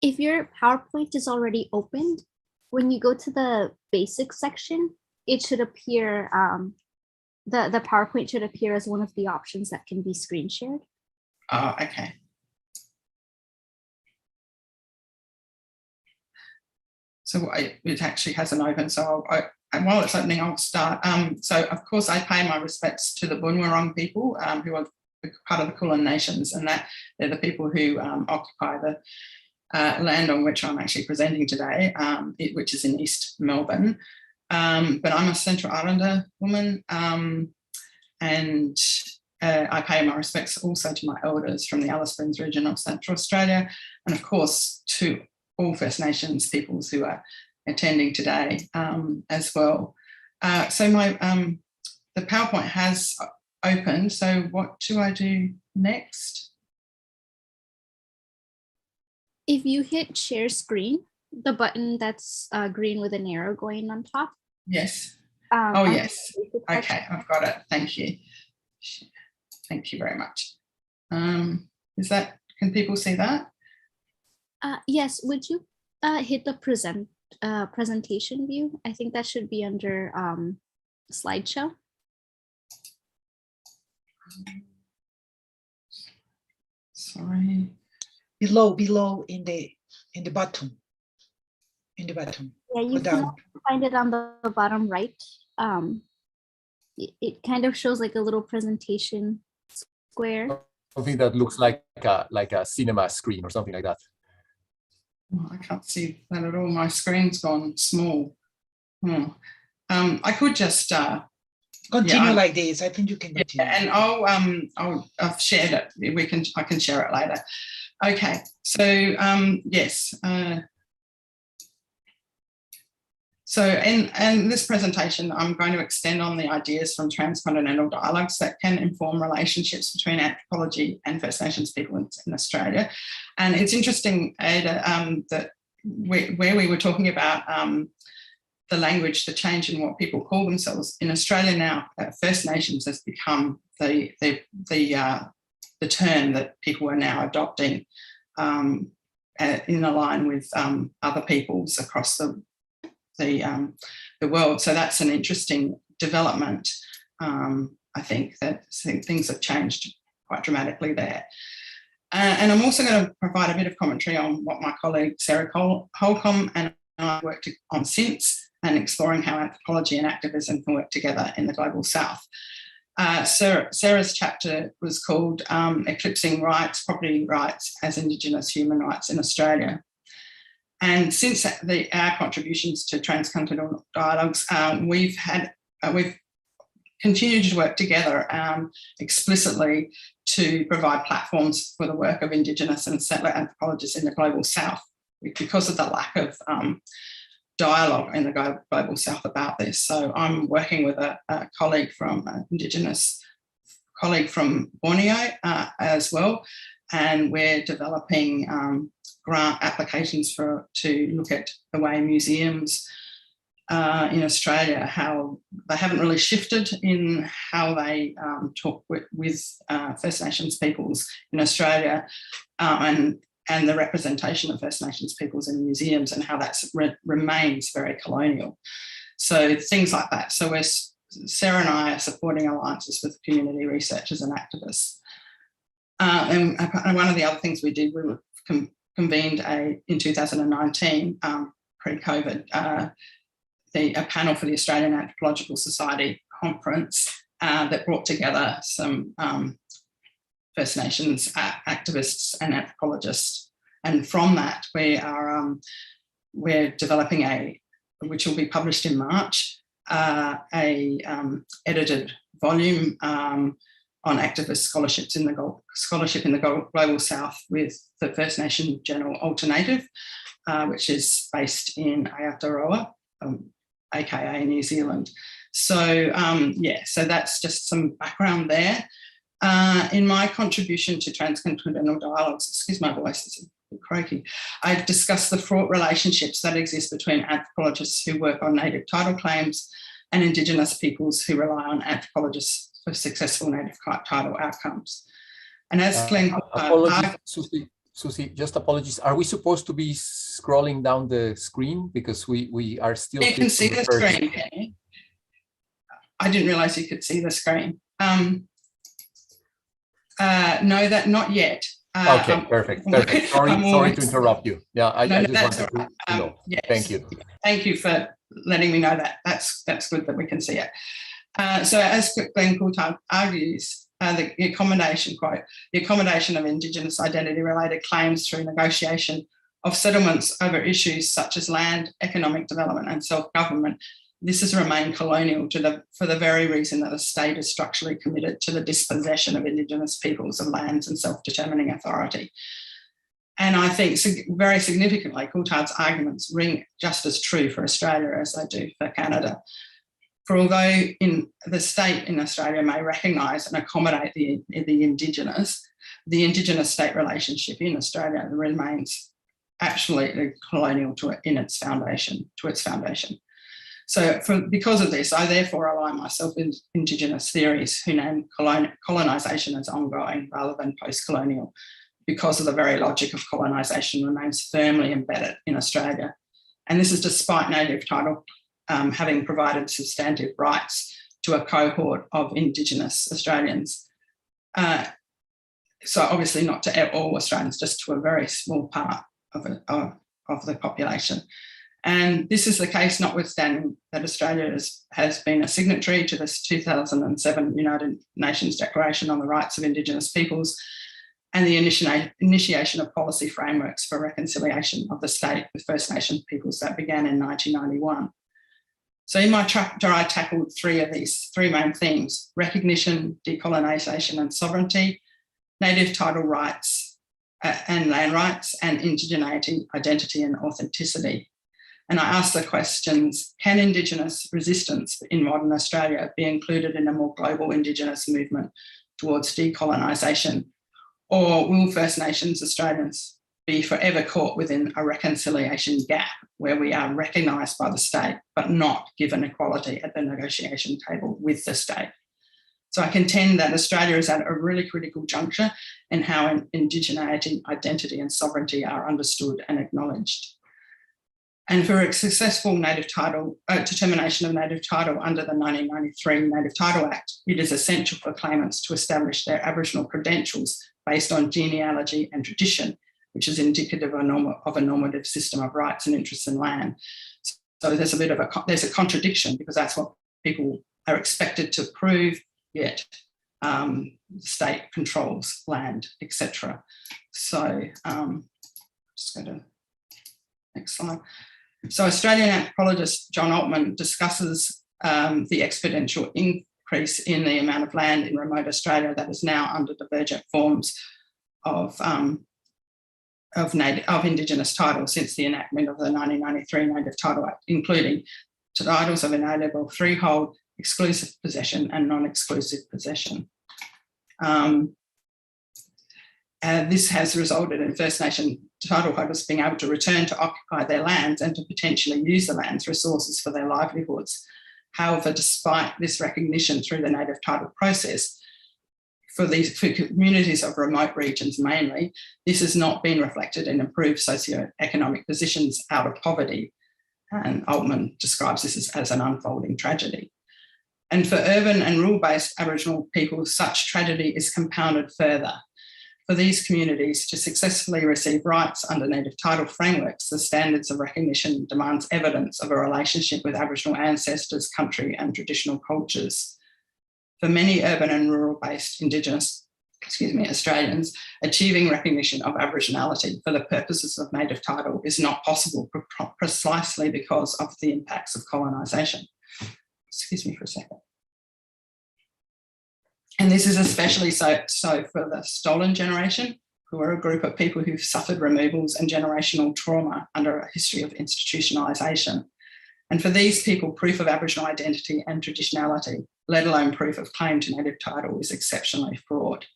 If your PowerPoint is already opened, when you go to the basics section, it should appear, the PowerPoint should appear as one of the options that can be screen shared. Oh, okay. So it actually hasn't opened. So while it's opening, I'll start. So of course, I pay my respects to the Bunurong people who are part of the Kulin Nations, and that they're the people who occupy the land on which I'm actually presenting today, which is in East Melbourne. But I'm a Central Islander woman, and I pay my respects also to my elders from the Alice Springs region of Central Australia, and of course to all First Nations peoples who are attending today as well. So the PowerPoint has opened, so what do I do next? If you hit share screen, the button that's green with an arrow going on top. Yes. Oh, yes. Okay, I've got it. Thank you. Thank you very much. Can people see that? Yes, would you hit the presentation view? I think that should be under slideshow. Sorry. Below in the bottom. Yeah, you can find it on the bottom right. It kind of shows like a little presentation square. Something that looks like a cinema screen or something like that. Oh, I can't see that at all. My screen's gone small. I could just continue like this. I think you can continue. Yeah, and I've shared it. I can share it later. Okay. So yes. So in this presentation, I'm going to extend on the ideas from Transcontinental Dialogues that can inform relationships between anthropology and First Nations people in Australia. And it's interesting, Aida, that where we were talking about the language, the change in what people call themselves in Australia now, First Nations has become the term that people are now adopting in line with other peoples across the world. So that's an interesting development. I think that things have changed quite dramatically there. And I'm also going to provide a bit of commentary on what my colleague Sarah Holcomb and I worked on since, and exploring how anthropology and activism can work together in the Global South. Sarah's chapter was called Eclipsing Rights, Property Rights as Indigenous Human Rights in Australia. And since our contributions to Transcontinental Dialogues, we've continued to work together explicitly to provide platforms for the work of Indigenous and settler anthropologists in the Global South, because of the lack of dialogue in the Global South about this. So I'm working with a colleague from Indigenous colleague from Borneo as well, and we're developing grant applications to look at the way museums in Australia, how they haven't really shifted in how they talk with First Nations peoples in Australia, and the representation of First Nations peoples in museums, and how that remains very colonial. So things like that. So Sarah and I are supporting alliances with community researchers and activists. And one of the other things we did, we convened in 2019, pre-COVID, a panel for the Australian Anthropological Society conference that brought together some First Nations activists and anthropologists. And from that, we're developing which will be published in March, edited volume on activist scholarships in the Global South with the First Nation Journal Alternative, which is based in Aotearoa, aka New Zealand. So yeah, so that's just some background there. In my contribution to Transcontinental Dialogues, excuse my voice, it's a bit croaky, I've discussed the fraught relationships that exist between anthropologists who work on native title claims and Indigenous peoples who rely on anthropologists for successful native title outcomes. And as Glenn... apologies, Suzi, just apologies. Are we supposed to be scrolling down the screen? Because we are still... You can see the screen, can you? I didn't realize you could see the screen. No, that not yet. Okay, perfect. Sorry to interrupt you. Yeah, I just wanted to know. Yes. Thank you. Thank you for letting me know that. That's good that we can see it. So as Glenn Coulthard argues, the accommodation of Indigenous identity-related claims through negotiation of settlements over issues such as land, economic development and self-government, this has remained colonial for the very reason that the state is structurally committed to the dispossession of Indigenous peoples of lands and self-determining authority. And I think very significantly, Coulthard's arguments ring just as true for Australia as they do for Canada. For although in the state in Australia may recognise and accommodate the Indigenous state relationship in Australia remains absolutely colonial to its foundation. So because of this, I therefore align myself with Indigenous theories who name colonisation as ongoing rather than post-colonial, because of the very logic of colonisation remains firmly embedded in Australia. And this is despite native title having provided substantive rights to a cohort of Indigenous Australians. So obviously not to all Australians, just to a very small part of the population. And this is the case notwithstanding that Australia has been a signatory to this 2007 United Nations Declaration on the Rights of Indigenous Peoples and the initiation of policy frameworks for reconciliation of the state with First Nation peoples that began in 1991. So in my chapter, I tackled three main themes: recognition, decolonisation and sovereignty, native title rights and land rights, and indigeneity, identity and authenticity. And I asked the questions, can Indigenous resistance in modern Australia be included in a more global Indigenous movement towards decolonisation? Or will First Nations Australians be forever caught within a reconciliation gap where we are recognised by the state but not given equality at the negotiation table with the state? So I contend that Australia is at a really critical juncture in how indigeneity, identity and sovereignty are understood and acknowledged. And for a successful native title, determination of native title under the 1993 Native Title Act, it is essential for claimants to establish their Aboriginal credentials based on genealogy and tradition, which is indicative of a normative system of rights and interests in land. So there's a contradiction, because that's what people are expected to prove, yet the state controls land, etc. So just go to next slide. So Australian anthropologist John Altman discusses the exponential increase in the amount of land in remote Australia that is now under divergent forms of Indigenous title since the enactment of the 1993 Native Title Act, including titles of inalienable freehold, exclusive possession and non-exclusive possession. This has resulted in First Nation title holders being able to return to occupy their lands and to potentially use the land's resources for their livelihoods. However, despite this recognition through the native title process, for communities of remote regions mainly, this has not been reflected in improved socio-economic positions out of poverty. And Altman describes this as an unfolding tragedy. And for urban and rural-based Aboriginal people, such tragedy is compounded further. For these communities to successfully receive rights under native title frameworks, the standards of recognition demands evidence of a relationship with Aboriginal ancestors, country and traditional cultures. For many urban and rural-based Indigenous, Australians, achieving recognition of Aboriginality for the purposes of native title is not possible precisely because of the impacts of colonisation. Excuse me for a second. And this is especially so for the stolen generation, who are a group of people who've suffered removals and generational trauma under a history of institutionalisation. And for these people, proof of Aboriginal identity and traditionality, let alone proof of claim to native title, is exceptionally fraught.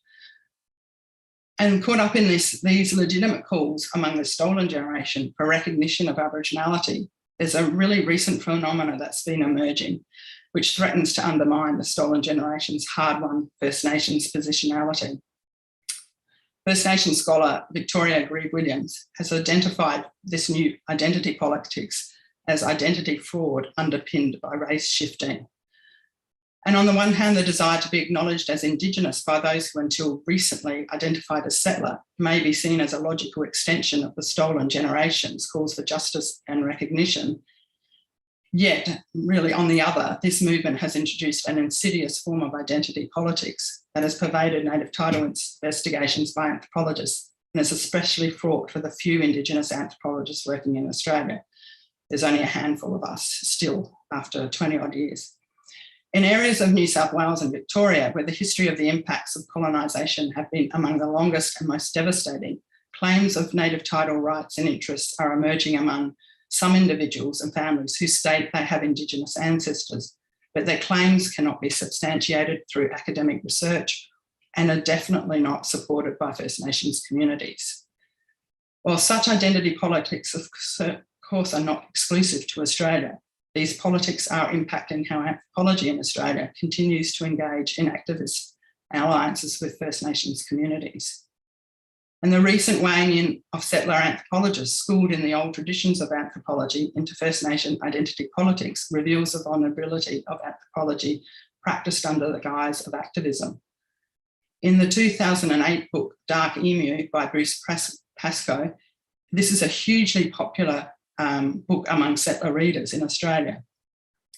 And caught up in these legitimate calls among the stolen generation for recognition of Aboriginality, there's a really recent phenomena that's been emerging, which threatens to undermine the stolen generation's hard-won First Nations positionality. First Nations scholar Victoria Grieve-Williams has identified this new identity politics as identity fraud underpinned by race shifting. And on the one hand, the desire to be acknowledged as Indigenous by those who until recently identified as settler may be seen as a logical extension of the stolen generation's calls for justice and recognition. Yet, really on the other, this movement has introduced an insidious form of identity politics that has pervaded native title investigations by anthropologists and is especially fraught for the few Indigenous anthropologists working in Australia. There's only a handful of us still after 20 odd years. In areas of New South Wales and Victoria, where the history of the impacts of colonisation have been among the longest and most devastating, claims of native title rights and interests are emerging among some individuals and families who state they have Indigenous ancestors, but their claims cannot be substantiated through academic research and are definitely not supported by First Nations communities. While such identity politics, of course, are not exclusive to Australia, these politics are impacting how anthropology in Australia continues to engage in activist alliances with First Nations communities. And the recent weighing in of settler anthropologists schooled in the old traditions of anthropology into First Nation identity politics reveals the vulnerability of anthropology practiced under the guise of activism. In the 2008 book Dark Emu by Bruce Pascoe, this is a hugely popular book among settler readers in Australia.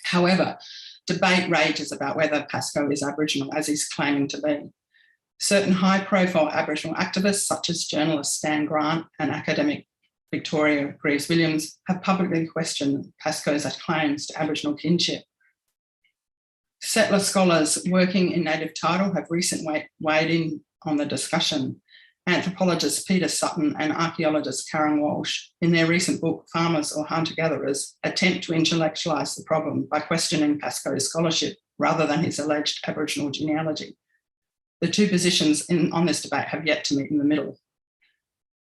However, debate rages about whether Pascoe is Aboriginal, as he's claiming to be. Certain high-profile Aboriginal activists, such as journalist Stan Grant and academic Victoria Grieve-Williams, have publicly questioned Pascoe's claims to Aboriginal kinship. Settler scholars working in native title have recently weighed in on the discussion. Anthropologist Peter Sutton and archaeologist Karen Walsh, in their recent book, Farmers or Hunter-Gatherers, attempt to intellectualise the problem by questioning Pascoe's scholarship rather than his alleged Aboriginal genealogy. The two positions on this debate have yet to meet in the middle.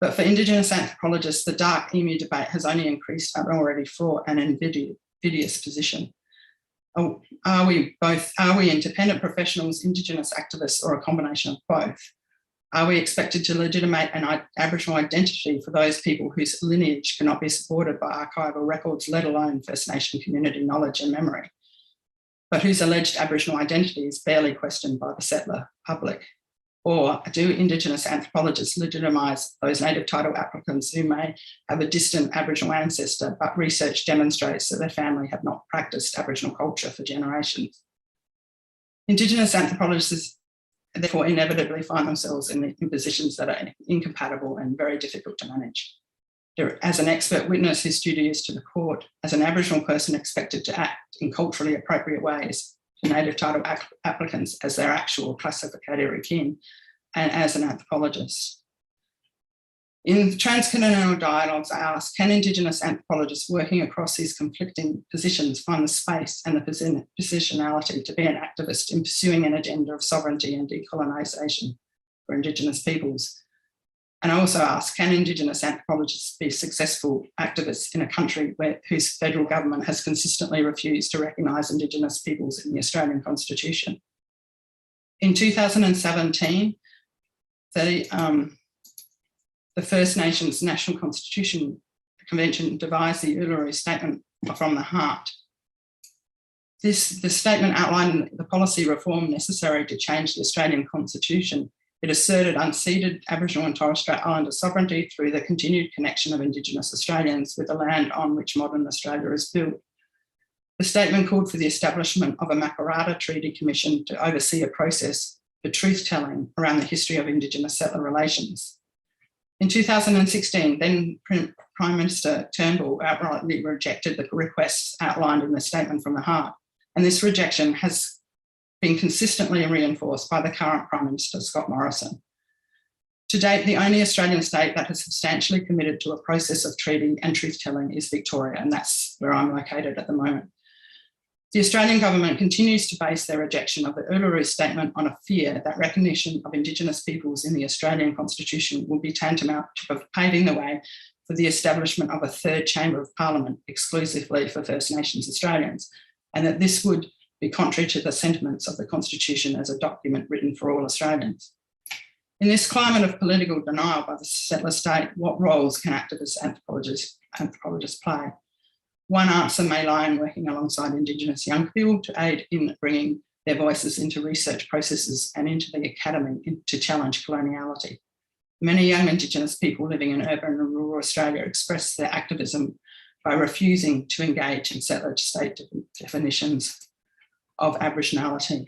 But for Indigenous anthropologists, the Dark Emu debate has only increased an already fraught and invidious position. Are we independent professionals, Indigenous activists, or a combination of both? Are we expected to legitimate an Aboriginal identity for those people whose lineage cannot be supported by archival records, let alone First Nation community knowledge and memory, but whose alleged Aboriginal identity is barely questioned by the settler public? Or do Indigenous anthropologists legitimise those native title applicants who may have a distant Aboriginal ancestor, but research demonstrates that their family have not practiced Aboriginal culture for generations? Indigenous anthropologists therefore inevitably find themselves in positions that are incompatible and very difficult to manage. As an expert witness who's duteous to the court, as an Aboriginal person expected to act in culturally appropriate ways to native title applicants as their actual classificatory kin, and as an anthropologist. In Transcontinental Dialogues, I asked, can Indigenous anthropologists working across these conflicting positions find the space and the positionality to be an activist in pursuing an agenda of sovereignty and decolonisation for Indigenous peoples? And I also asked, can Indigenous anthropologists be successful activists in a country whose federal government has consistently refused to recognise Indigenous peoples in the Australian Constitution? In 2017, the First Nations National Constitution Convention devised the Uluru Statement from the Heart. The statement outlined the policy reform necessary to change the Australian Constitution. It asserted unceded Aboriginal and Torres Strait Islander sovereignty through the continued connection of Indigenous Australians with the land on which modern Australia is built. The statement called for the establishment of a Makarrata Treaty Commission to oversee a process for truth-telling around the history of Indigenous settler relations. In 2016, then Prime Minister Turnbull outrightly rejected the requests outlined in the Statement from the Heart, and this rejection has been consistently reinforced by the current Prime Minister, Scott Morrison. To date, the only Australian state that has substantially committed to a process of treaty and truth-telling is Victoria, and that's where I'm located at the moment. The Australian government continues to base their rejection of the Uluru Statement on a fear that recognition of Indigenous peoples in the Australian Constitution will be tantamount to paving the way for the establishment of a third chamber of Parliament exclusively for First Nations Australians, and that this would be contrary to the sentiments of the Constitution as a document written for all Australians. In this climate of political denial by the settler state, what roles can activists and anthropologists play? One answer may lie in working alongside Indigenous young people to aid in bringing their voices into research processes and into the academy to challenge coloniality. Many young Indigenous people living in urban and rural Australia express their activism by refusing to engage in settler state definitions of Aboriginality.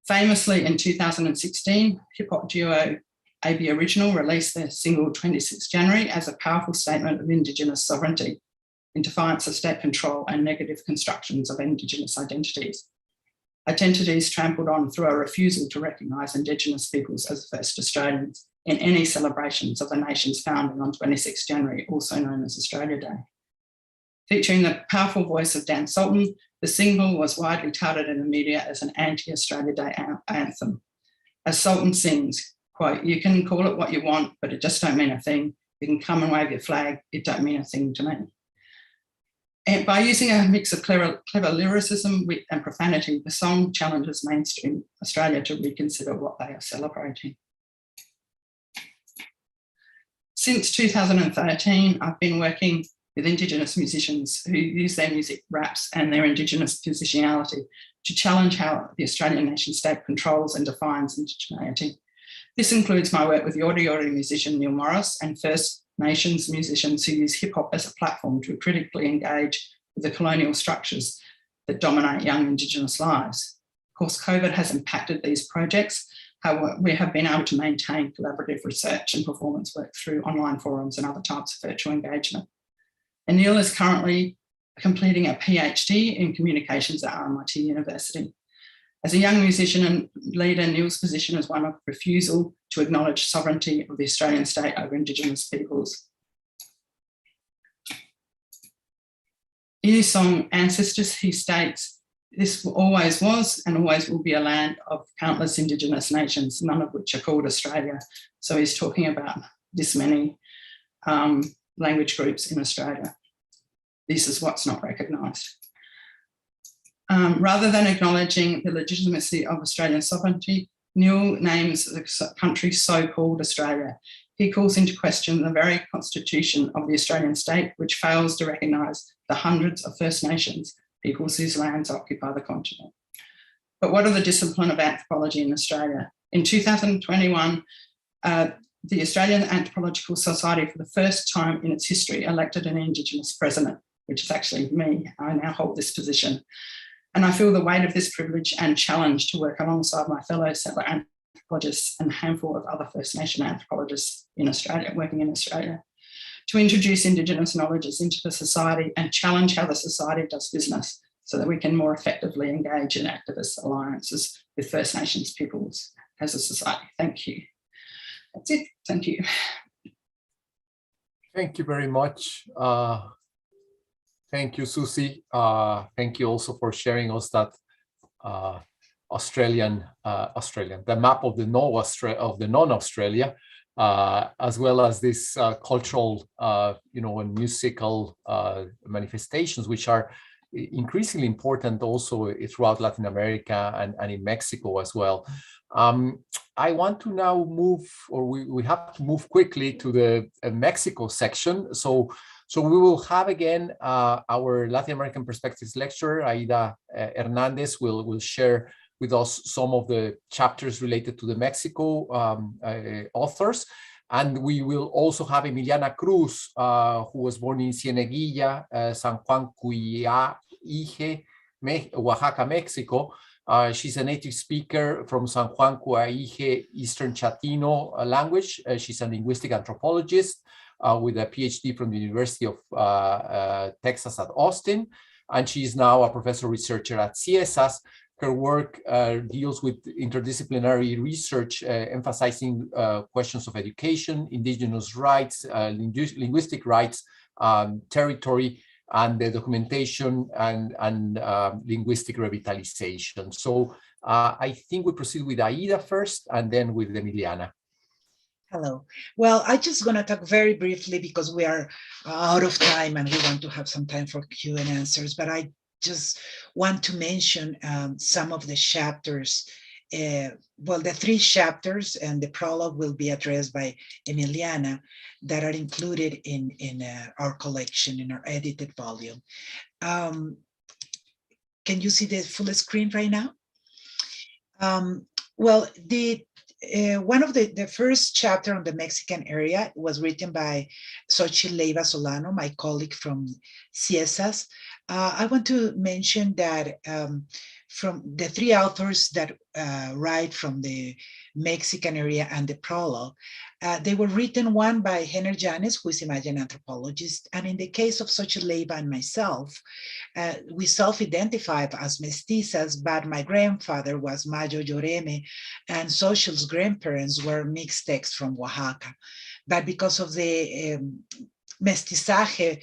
Famously, in 2016, hip-hop duo AB Original released their single 26 January as a powerful statement of Indigenous sovereignty in defiance of state control and negative constructions of Indigenous identities. Identities trampled on through a refusal to recognise Indigenous peoples as first Australians in any celebrations of the nation's founding on 26 January, also known as Australia Day. Featuring the powerful voice of Dan Sultan, the single was widely touted in the media as an anti-Australia Day anthem. As Sultan sings, quote, "You can call it what you want, but it just don't mean a thing. You can come and wave your flag, it don't mean a thing to me." And by using a mix of clever lyricism, wit and profanity, the song challenges mainstream Australia to reconsider what they are celebrating. Since 2013, I've been working with Indigenous musicians who use their music raps and their Indigenous positionality to challenge how the Australian nation state controls and defines indigeneity. This includes my work with Yorta Yorta musician Neil Morris and First Nations musicians who use hip hop as a platform to critically engage with the colonial structures that dominate young Indigenous lives. Of course, COVID has impacted these projects. However, we have been able to maintain collaborative research and performance work through online forums and other types of virtual engagement. And Neil is currently completing a PhD in communications at RMIT University. As a young musician and leader, Neil's position is one of refusal to acknowledge sovereignty of the Australian state over Indigenous peoples. In his song Ancestors, he states, "This always was and always will be a land of countless Indigenous nations, none of which are called Australia." So he's talking about this many language groups in Australia. This is what's not recognised. Rather than acknowledging the legitimacy of Australian sovereignty, Neil names the country so-called Australia. He calls into question the very constitution of the Australian state, which fails to recognise the hundreds of First Nations peoples whose lands occupy the continent. But what of the discipline of anthropology in Australia? In 2021, the Australian Anthropological Society, for the first time in its history, elected an Indigenous president, which is actually me. I now hold this position. And I feel the weight of this privilege and challenge to work alongside my fellow settler anthropologists and a handful of other First Nation anthropologists in Australia, working in Australia, to introduce Indigenous knowledges into the society and challenge how the society does business so that we can more effectively engage in activist alliances with First Nations peoples as a society. Thank you. That's it. Thank you. Thank you very much. Thank you, Suzi. Thank you also for sharing us that the map of the non-Australia, as well as this cultural, and musical manifestations, which are increasingly important also throughout Latin America and in Mexico as well. I want to now move, or we have to move quickly to the Mexico section. So we will have again our Latin American Perspectives lecturer, Aida Hernandez, will share with us some of the chapters related to the Mexico authors. And we will also have Emiliana Cruz, who was born in Cieneguilla, San Juan Cuyaije, Oaxaca, Mexico. She's a native speaker from San Juan Cuyaije Eastern Chatino language. She's a linguistic anthropologist with a PhD from the University of Texas at Austin. And she's now a professor researcher at CIESAS. her work deals with interdisciplinary research, emphasizing questions of education, indigenous rights, linguistic rights, territory, and the documentation and linguistic revitalization. So I think we proceed with Aída first, and then with Emiliana. Hello. Well, I'm just going to talk very briefly because we are out of time and we want to have some time for Q and answers, but I just want to mention some of the chapters. Well, the 3 chapters and the prologue will be addressed by Emiliana that are included in our collection, in our edited volume. Can you see the full screen right now? Well, one of the first chapter on the Mexican area was written by Xochitl Leiva Solano, my colleague from CIESAS. I want to mention that from the 3 authors that write from the Mexican area and the prologue, they were written, one by Hernandez, who is a Mayan anthropologist, and in the case of Xochitl Leiva and myself, we self-identify as mestizas, but my grandfather was Mayo Yoreme, and Xochitl's grandparents were Mixtecs from Oaxaca. But because of the mestizaje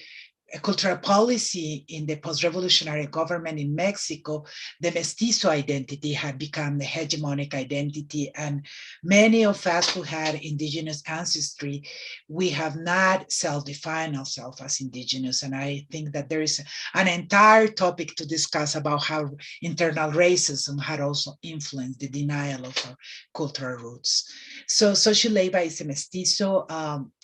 cultural policy in the post-revolutionary government in Mexico, the mestizo identity had become the hegemonic identity, and many of us who had indigenous ancestry, we have not self-defined ourselves as indigenous. And I think that there is an entire topic to discuss about how internal racism had also influenced the denial of our cultural roots. So Xochitl Leiva is a mestizo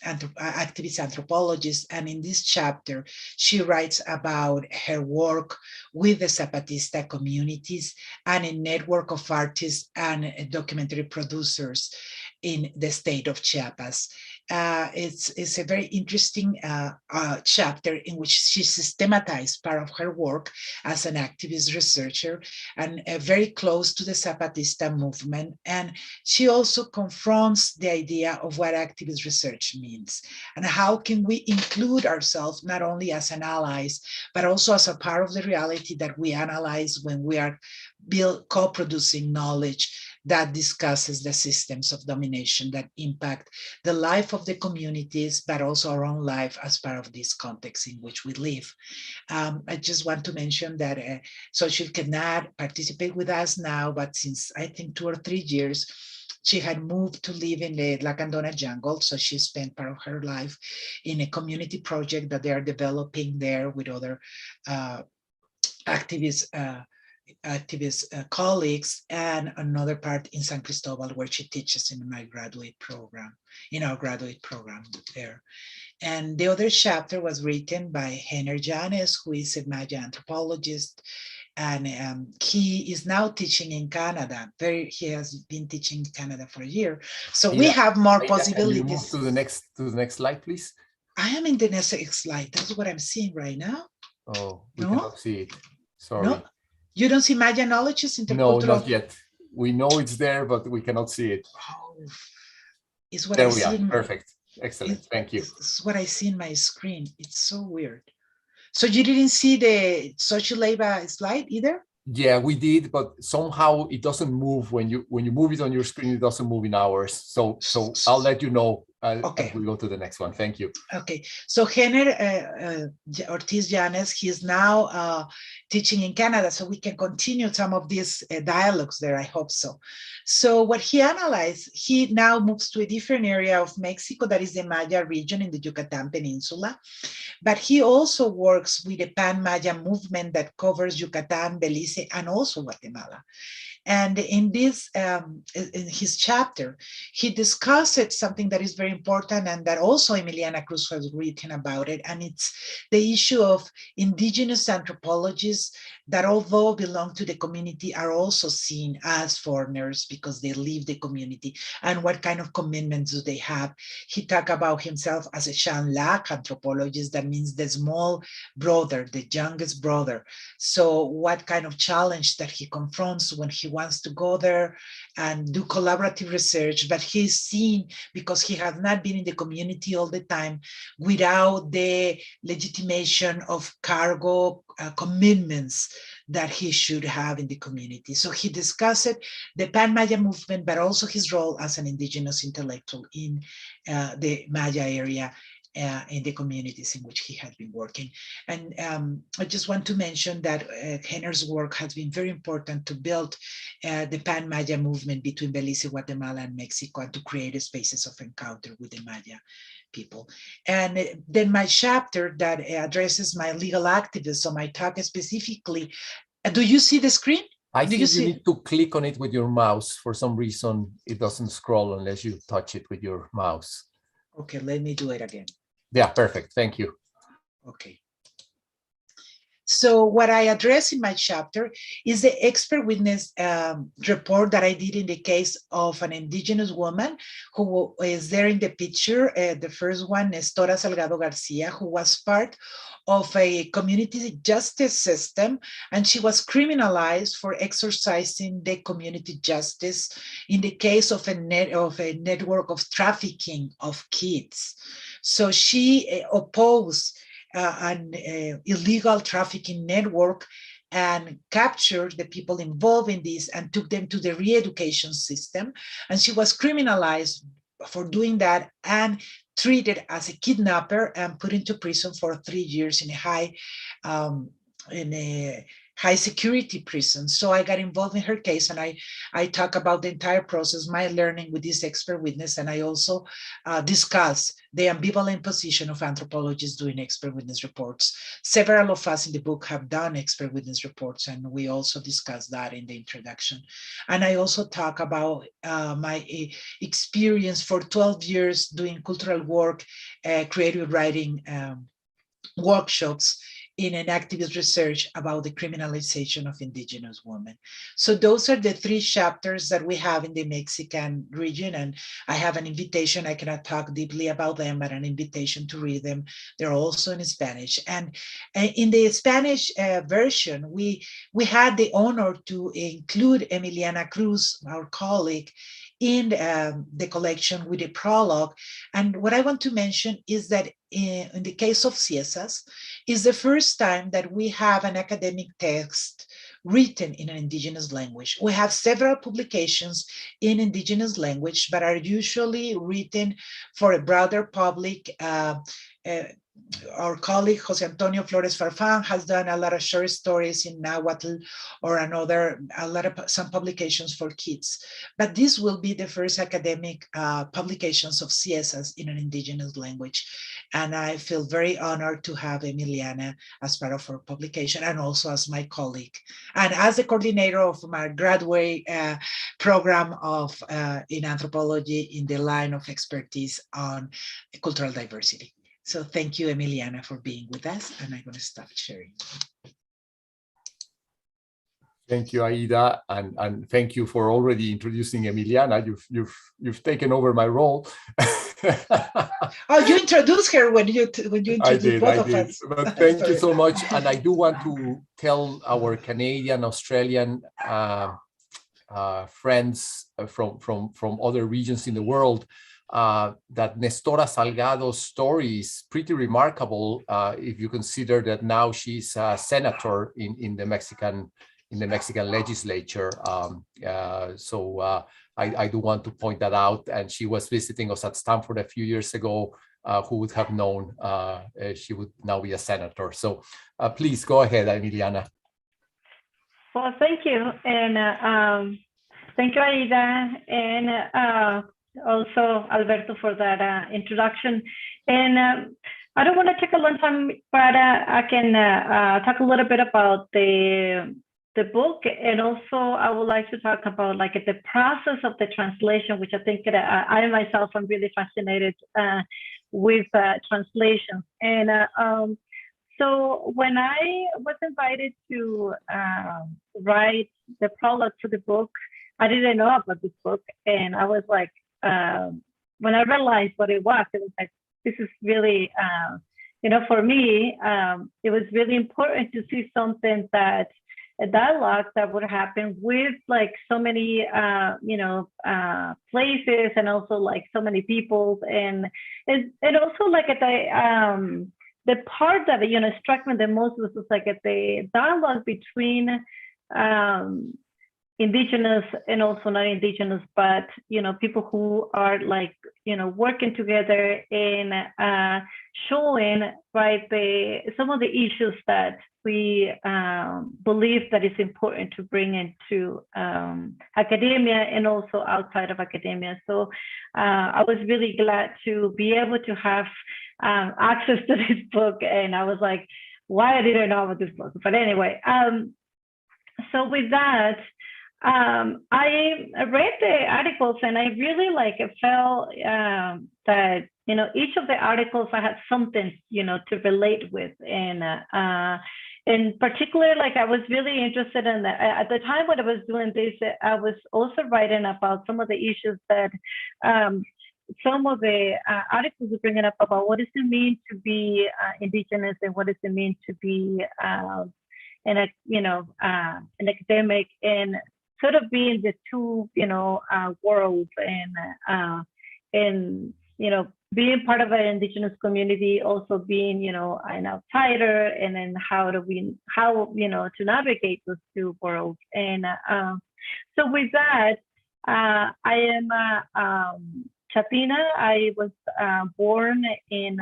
activist anthropologist, and in this chapter, she writes about her work with the Zapatista communities and a network of artists and documentary producers in the state of Chiapas. It's a very interesting chapter in which she systematized part of her work as an activist researcher and very close to the Zapatista movement. And she also confronts the idea of what activist research means and how can we include ourselves not only as an allies, but also as a part of the reality that we analyze when we are co-producing knowledge that discusses the systems of domination that impact the life of the communities, but also our own life as part of this context in which we live. I just want to mention that Xochitl cannot participate with us now, but since I think 2 or 3 years, she had moved to live in the Lacandona jungle, so she spent part of her life in a community project that they are developing there with other activist colleagues, and another part in San Cristobal where she teaches in our graduate program there. And the other chapter was written by Hernandez, who is a Maya anthropologist, and he is now teaching in Canada. He has been teaching in Canada for a year. So we have more possibilities. Can you move to the next slide, pleast? I am in the next slide. That's what I'm seeing right now. Oh, we cannot see it. Sorry. No? You don't see Maya knowledges? No, not yet. We know it's there, but we cannot see it. Oh, it's what there I we see. Are. Perfect. Excellent. Thank you. It's what I see in my screen. It's so weird. So you didn't see the Xochitl Leiva slide either? Yeah, we did, but somehow it doesn't move when you move it on your screen. It doesn't move in ours. So I'll let you know. Okay. As we go to the next one. Thank you. Okay. So Henner Ortiz Llanes, he is now teaching in Canada, so we can continue some of these dialogues there. I hope so. So what he analyzed, he now moves to a different area of Mexico, that is the Maya region in the Yucatan Peninsula. But he also works with the Pan-Maya movement that covers Yucatan, Belize, and also Guatemala. And in this, in his chapter, he discussed something that is very important and that also Emiliana Cruz has written about it. And it's the issue of indigenous anthropologists that, although belong to the community, are also seen as foreigners because they leave the community. And what kind of commitments do they have? He talked about himself as a Shanlak anthropologist. That means the small brother, the youngest brother. So what kind of challenge that he confronts when he wants to go there and do collaborative research, but he's seen because he had has not been in the community all the time without the legitimation of cargo commitments that he should have in the community. So he discussed the Pan-Maya movement, but also his role as an indigenous intellectual in the Maya area in the communities in which he had been working. And I just want to mention that Henner's work has been very important to build the Pan-Maya movement between Belize, Guatemala, and Mexico, and to create spaces of encounter with the Maya people. And then my chapter that addresses my legal activism, I talk specifically, do you see the screen? I think you need to click on it with your mouse. For some reason, it doesn't scroll unless you touch it with your mouse. Okay, let me do it again. Yeah, perfect. Thank you. Okay. So what I address in my chapter is the expert witness report that I did in the case of an indigenous woman who is there in the picture. The first one, Nestora Salgado Garcia, who was part of a community justice system, and she was criminalized for exercising the community justice in the case of a network of trafficking of kids. So she opposed an illegal trafficking network and captured the people involved in this and took them to the re-education system. And she was criminalized for doing that and treated as a kidnapper and put into prison for 3 years in a high security prison. So I got involved in her case, and I talk about the entire process, my learning with this expert witness, and I also discuss the ambivalent position of anthropologists doing expert witness reports. Several of us in the book have done expert witness reports, and we also discuss that in the introduction. And I also talk about my experience for 12 years doing cultural work, creative writing workshops in an activist research about the criminalization of indigenous women. So those are the 3 chapters that we have in the Mexican region, and I have an invitation. I cannot talk deeply about them, but an invitation to read them. They're also in Spanish. And in the Spanish version, we had the honor to include Emiliana Cruz, our colleague, in the collection with a prologue. And what I want to mention is that in the case of CIESAS, is the first time that we have an academic text written in an indigenous language. We have several publications in indigenous language, but are usually written for a broader public. Our colleague Jose Antonio Flores Farfán has done a lot of short stories in Nahuatl or some publications for kids. But this will be the first academic publications of CIESAS in an indigenous language. And I feel very honored to have Emiliana as part of our publication and also as my colleague. And as the coordinator of my graduate program in anthropology in the line of expertise on cultural diversity. So thank you, Emiliana, for being with us, and I'm going to stop sharing. Thank you, Aida, and thank you for already introducing Emiliana. You've taken over my role. Oh, you introduced her when you introduced both of us. But thank you so much, and I do want to tell our Canadian, Australian friends from other regions in the world that Nestora Salgado's story is pretty remarkable if you consider that now she's a senator in the Mexican legislature. I do want to point that out. And she was visiting us at Stanford a few years ago. Who would have known she would now be a senator? So please go ahead, Emiliana. Well, thank you, and thank you, Aida, and also Alberto for that introduction. And I don't want to take a long time, but I can talk a little bit about the book, and also I would like to talk about like the process of the translation, which I think I myself am really fascinated with translation. And so when I was invited to write the prologue to the book, I didn't know about this book, and I was like, when I realized what it was like, this is really, for me, it was really important to see something that dialogue that would happen with like so many places, and also like so many people, and also like at the part that struck me the most was like at the dialogue between Indigenous and also not Indigenous, but people who are like working together and showing some of the issues that we believe that it's important to bring into academia and also outside of academia. So I was really glad to be able to have access to this book, and I was like, why I didn't know about this book? But anyway, so with that, I read the articles, and I really felt that each of the articles I had something to relate with, and in particular, I was really interested in that. At the time when I was doing this, I was also writing about some of the issues that some of the articles are bringing up about what does it mean to be Indigenous, and what does it mean to be an academic, and sort of being the two worlds, and being part of an Indigenous community, also being an outsider, and then how to navigate those two worlds. And so with that, I am Chatina. I was born in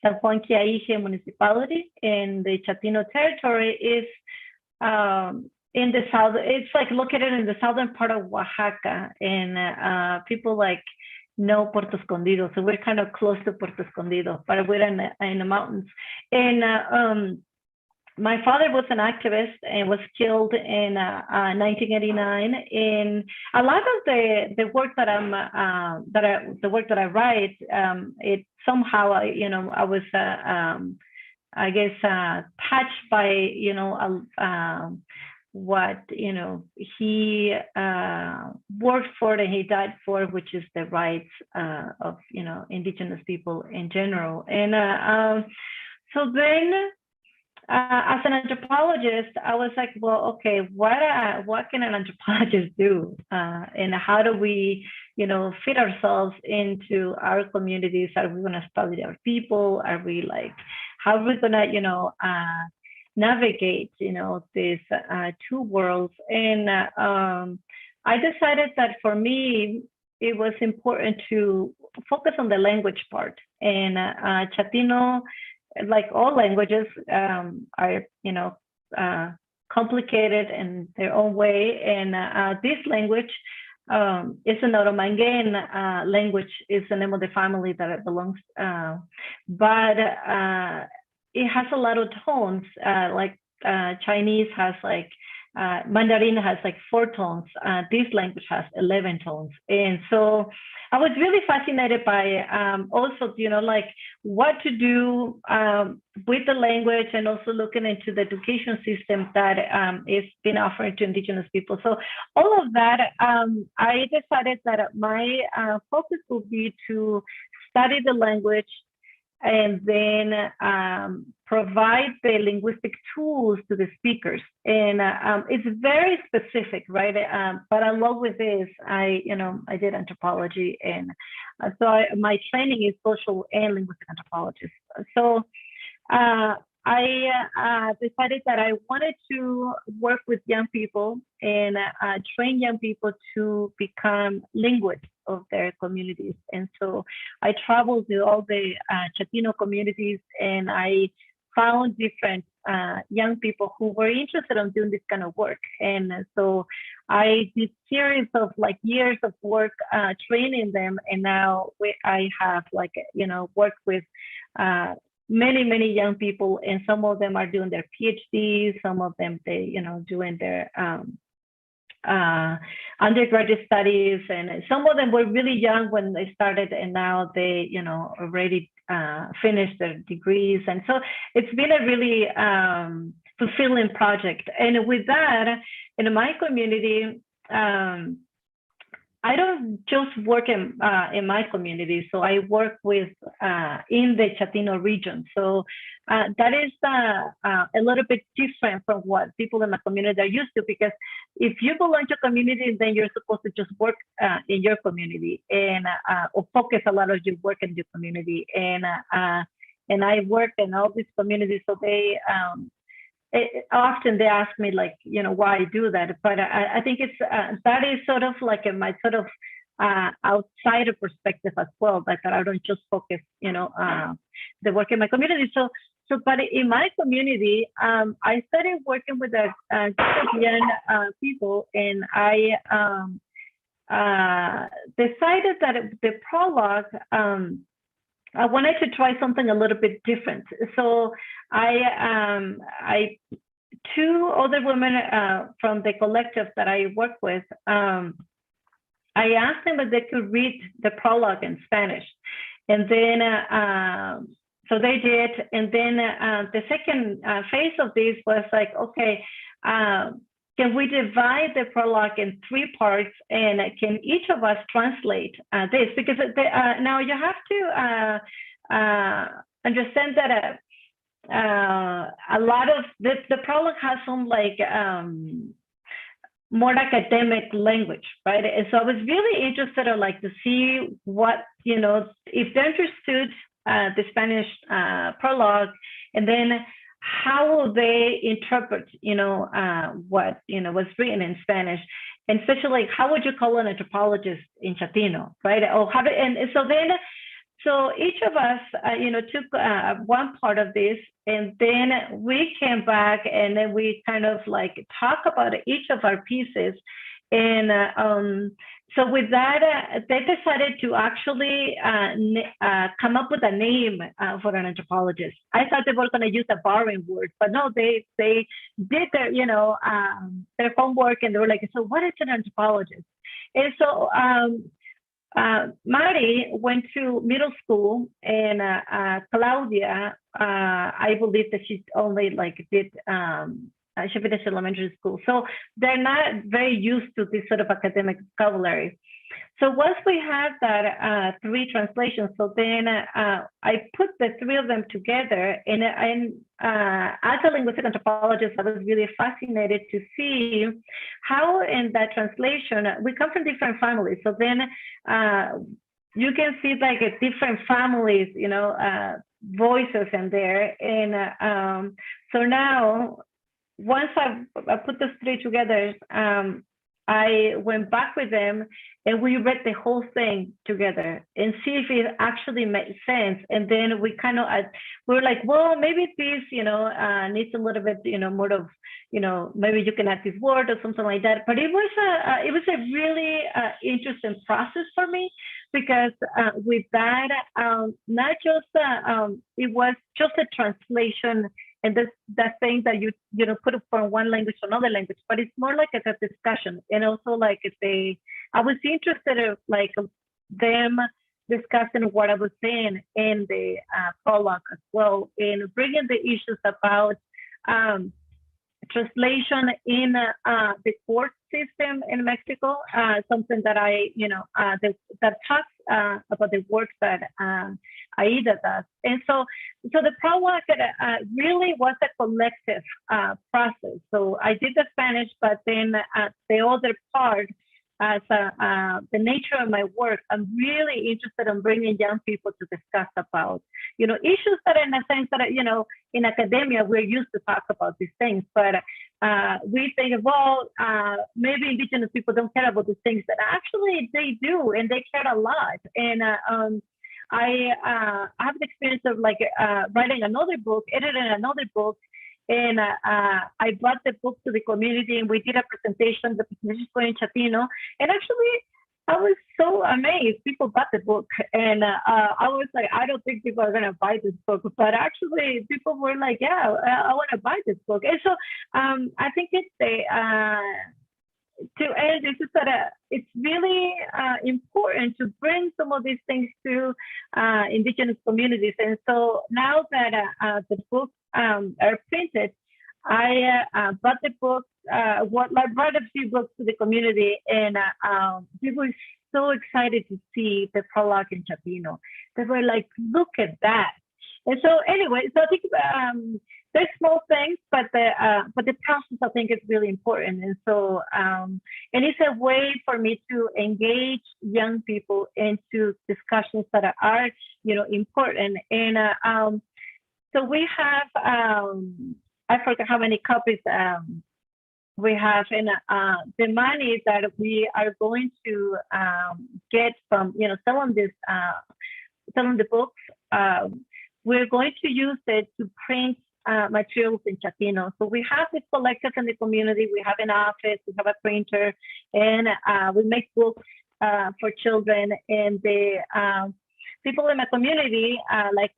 San Juan Quiaije municipality in the Chatino territory. Is in the south. It's located in the southern part of Oaxaca, and people know Puerto Escondido, so we're kind of close to Puerto Escondido, but we're in the mountains. And my father was an activist and was killed in 1989. And a lot of the work that the work that I write, it somehow I was I guess touched by what he worked for and he died for, which is the rights of Indigenous people in general. And so then, as an anthropologist, I was like, well, okay, what can an anthropologist do, and how do we fit ourselves into our communities? Are we going to study our people? Are we how are we going to navigate these two worlds? And I decided that for me it was important to focus on the language part. And Chatino, like all languages, are complicated in their own way. And this language is an Oromanguean language, is the name of the family that it belongs, but it has a lot of tones, Chinese has Mandarin has 4 tones. This language has 11 tones. And so I was really fascinated by also, what to do with the language, and also looking into the education system that is being offered to Indigenous people. So all of that, I decided that my focus would be to study the language, and then provide the linguistic tools to the speakers. And it's very specific, right? But along with this, I did anthropology, and so my training is social and linguistic anthropologist. So I decided that I wanted to work with young people and train young people to become linguists of their communities. And so I traveled to all the Chatino communities, and I found different young people who were interested in doing this kind of work. And so I did series of years of work training them, and now I have worked with many young people, and some of them are doing their PhDs, some of them doing their undergraduate studies, and some of them were really young when they started, and now they already finished their degrees. And so it's been a really fulfilling project. And with that, in my community, I don't just work in my community, so I work with in the Chatino region. So that is a little bit different from what people in my community are used to, because if you belong to a community, then you're supposed to just work in your community and or focus a lot of your work in your community. And I work in all these communities, so they often they ask me, like, you know, why I do that. But I think it's that is sort of like my sort of outsider perspective as well, like that I don't just focus, you know, the work in my community. So but in my community, I started working with a group of young people, and I decided that the prologue, I wanted to try something a little bit different. So I two other women from the collective that I work with, I asked them if they could read the prologue in Spanish. And then, so they did. And then the second phase of this was like, okay, can we divide the prologue in 3 parts, and can each of us translate this? Because now you have to understand that a lot of the prologue has some like more academic language, right? And so I was really interested in like to see what, you know, if they understood the Spanish prologue, and then how will they interpret, you know, what, you know, was written in Spanish, and especially like, how would you call an anthropologist in Chatino, right? Or how do, and so then, so each of us, you know, took one part of this, and then we came back, and then we kind of like talk about each of our pieces. And so with that, they decided to actually come up with a name for an anthropologist. I thought they were going to use a borrowing word, but no, they did their, you know, their homework, and they were like, so what is an anthropologist? And so Mari went to middle school, and Claudia, I believe that she only like did she finished elementary school. So they're not very used to this sort of academic vocabulary. So once we had that 3 translations, so then I put the 3 of them together, and as a linguistic anthropologist, I was really fascinated to see how in that translation, we come from different families. So then you can see like different families, you know, voices in there. And so now, once I put those 3 together, I went back with them, and we read the whole thing together and see if it actually made sense. And then we kind of, we were like, well, maybe this, you know, needs a little bit, you know, more of, you know, maybe you can add this word or something like that. But it was a really interesting process for me, because with that, not just, it was just a translation, and that thing that you know, put it from one language to another language, but it's more like a discussion. And also like I was interested in like them discussing what I was saying in the prologue as well, in bringing the issues about translation in the court system in Mexico, something that I, you know, that talks about the work that Aida does. And so the prologue really was a collective process. So I did the Spanish, but then the other part, as the nature of my work, I'm really interested in bringing young people to discuss about, you know, issues that in a sense that, you know, in academia, we're used to talk about these things, but we think, well, maybe Indigenous people don't care about these things, but actually they do, and they care a lot. And I have the experience of like writing another book, editing another book, and I brought the book to the community, and we did a presentation, the presentation was in Chatino, and actually I was so amazed. People bought the book, and I was like, I don't think people are going to buy this book, but actually people were like, yeah, I want to buy this book. And so I think it's to end, this is that it's really important to bring some of these things to Indigenous communities. And so now that the books are printed, I brought the book, I brought a few books to the community, and people were so excited to see the prologue in Chatino. They were like, look at that. And so anyway, so I think there's small things, but the process I think is really important. And so and it's a way for me to engage young people into discussions that are important. And so we have I forgot how many copies we have, and the money that we are going to get from selling the books, we're going to use it to print materials in Chatino. So we have this collected in the community. We have an office, we have a printer, and we make books for children. And the people in my community, like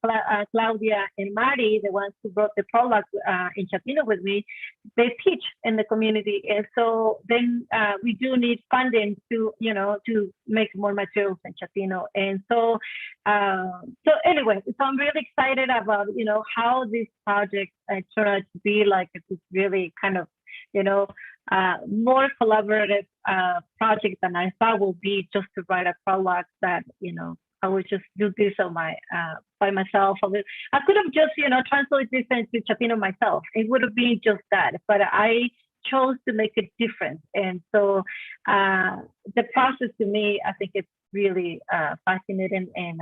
Claudia and Mari, the ones who brought the prologue in Chatino with me, they teach in the community. And so then we do need funding to make more materials in Chatino. And so, so anyway, so I'm really excited about, how this project turned out to be like this really kind of, more collaborative project than I thought would be just to write a prologue that, I would just do this on by myself. I could have just, translated this into Chatino myself. It would have been just that, but I chose to make it different. And so the process to me, I think it's really fascinating, and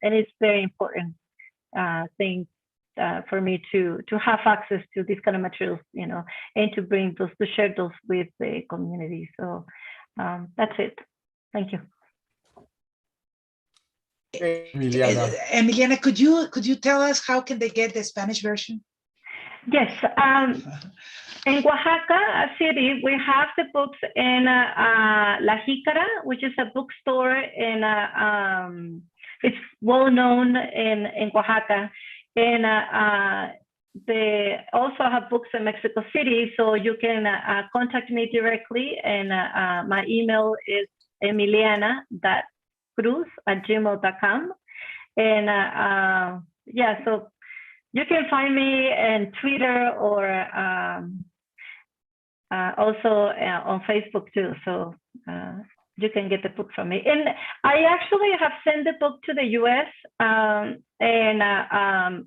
it's very important thing for me to have access to these kind of materials, and to bring those, to share those with the community. So that's it. Thank you. Emiliana. Emiliana, could you tell us how can they get the Spanish version? Yes, in Oaxaca City, we have the books in La Jícara, which is a bookstore in it's well known in Oaxaca, and they also have books in Mexico City, so you can contact me directly, and my email is emiliana.cruz@gmail.com. And yeah, so you can find me in Twitter or also on Facebook too. So you can get the book from me. And I actually have sent the book to the US, and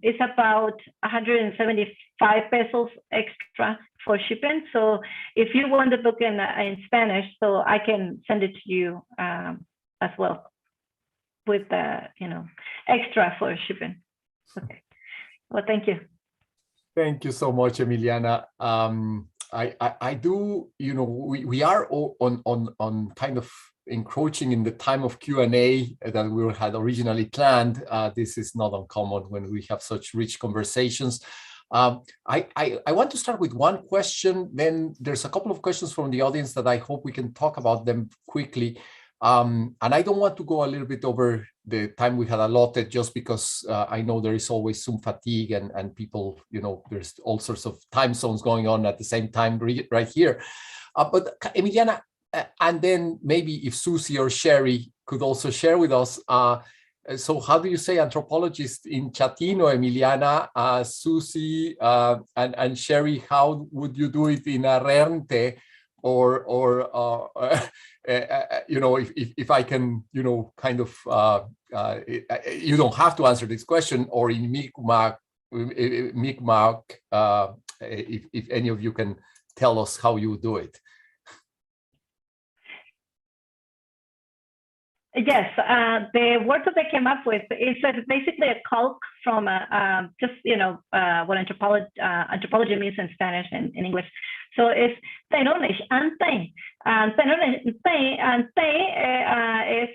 it's about 175 pesos extra for shipping. So if you want the book in Spanish, so I can send it to you as well, with the extra for shipping. Okay. Well, thank you. Thank you so much, Emiliana. I do, we are on kind of encroaching in the time of Q&A that we had originally planned. This is not uncommon when we have such rich conversations. I want to start with one question, then there's a couple of questions from the audience that I hope we can talk about them quickly. And I don't want to go a little bit over the time we had allotted, just because I know there is always some fatigue and people, there's all sorts of time zones going on at the same time right here. But Emiliana, and then maybe if Suzi or Sherry could also share with us, so how do you say anthropologist in Chatino, Emiliana? Suzi and Sherry, how would you do it in Arrente? Or if I can, kind of, you don't have to answer this question, or in Mi'kmaq, if any of you can tell us how you do it. Yes, the word that they came up with is basically a calque from just what anthropology means in Spanish and in English. So it's tenonish ante. Ante is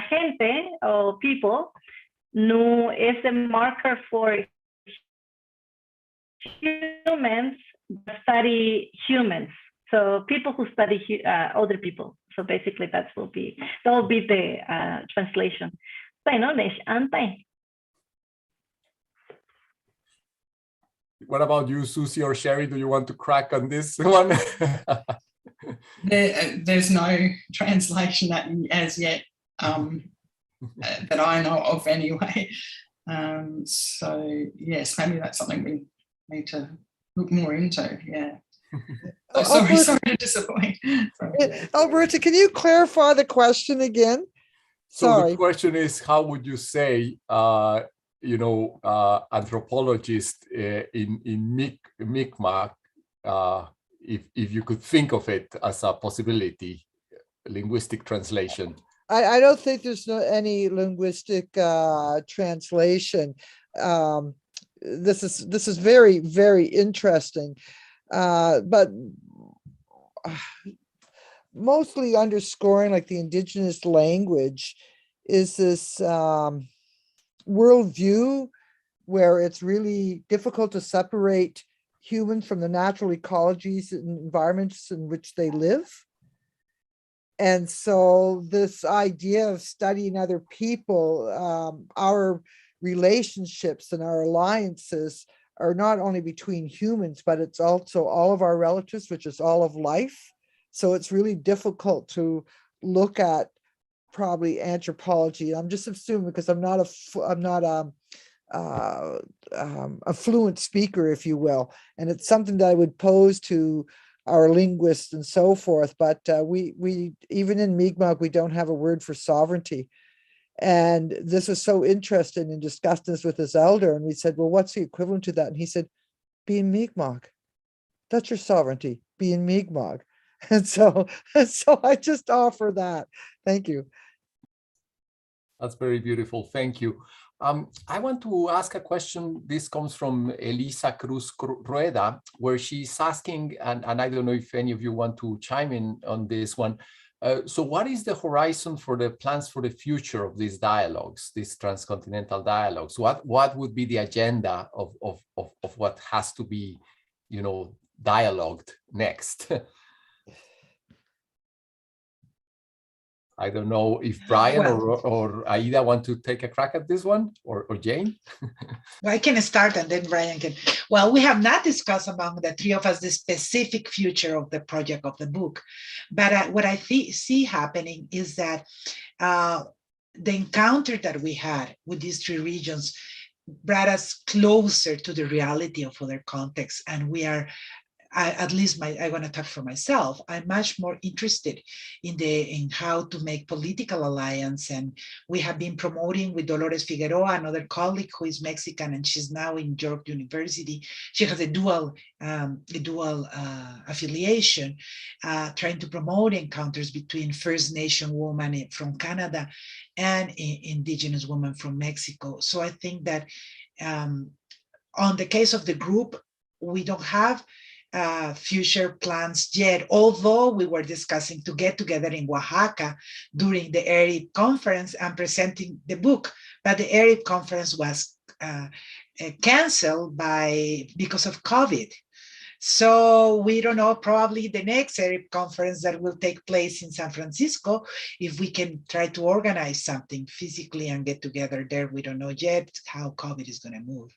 gente or people. Nu is the marker for humans that study humans. So people who study other people. So basically that will be the translation. Tenonish ante. What about you, Suzi or Sherry? Do you want to crack on this one? There's no translation as yet that I know of anyway. So yes, maybe that's something we need to look more into. Yeah. Alberto, sorry to disappoint. Alberto, can you clarify the question again? So Sorry. the question is, how would you say, anthropologist in Mi'kmaq, if you could think of it as a possibility, linguistic translation? I don't think there's any linguistic translation. This is very, very interesting, but mostly underscoring like the indigenous language is this worldview where it's really difficult to separate humans from the natural ecologies and environments in which they live. And so this idea of studying other people, our relationships and our alliances are not only between humans, but it's also all of our relatives, which is all of life. So it's really difficult to look at probably anthropology. I'm just assuming because I'm not a fluent speaker, if you will, and it's something that I would pose to our linguists and so forth. But we even in Mi'kmaq, we don't have a word for sovereignty. And this was so interesting, and discussed this with his elder, and we said, well, what's the equivalent to that? And he said, being Mi'kmaq. That's your sovereignty, being Mi'kmaq. And so I just offer that. Thank you. That's very beautiful. Thank you. I want to ask a question. This comes from Elisa Cruz Rueda, where she's asking, and I don't know if any of you want to chime in on this one. So what is the horizon for the plans for the future of these dialogues, these transcontinental dialogues? What would be the agenda of what has to be, dialogued next? I don't know if Brian or Aida want to take a crack at this one, or Jane? Well, I can start and then Brian can. Well, we have not discussed among the three of us the specific future of the project of the book. But what I see happening is that the encounter that we had with these three regions brought us closer to the reality of other contexts. And we are, at least I want to talk for myself, I'm much more interested in how to make political alliance. And we have been promoting with Dolores Figueroa, another colleague who is Mexican, and she's now in York University. She has a dual affiliation, trying to promote encounters between First Nation women from Canada and Indigenous women from Mexico. So I think that on the case of the group, we don't have future plans yet, although we were discussing to get together in Oaxaca during the ERIP conference and presenting the book, but the ERIP conference was canceled because of COVID. So we don't know, probably the next ERIP conference that will take place in San Francisco, if we can try to organize something physically and get together there. We don't know yet how COVID is going to move.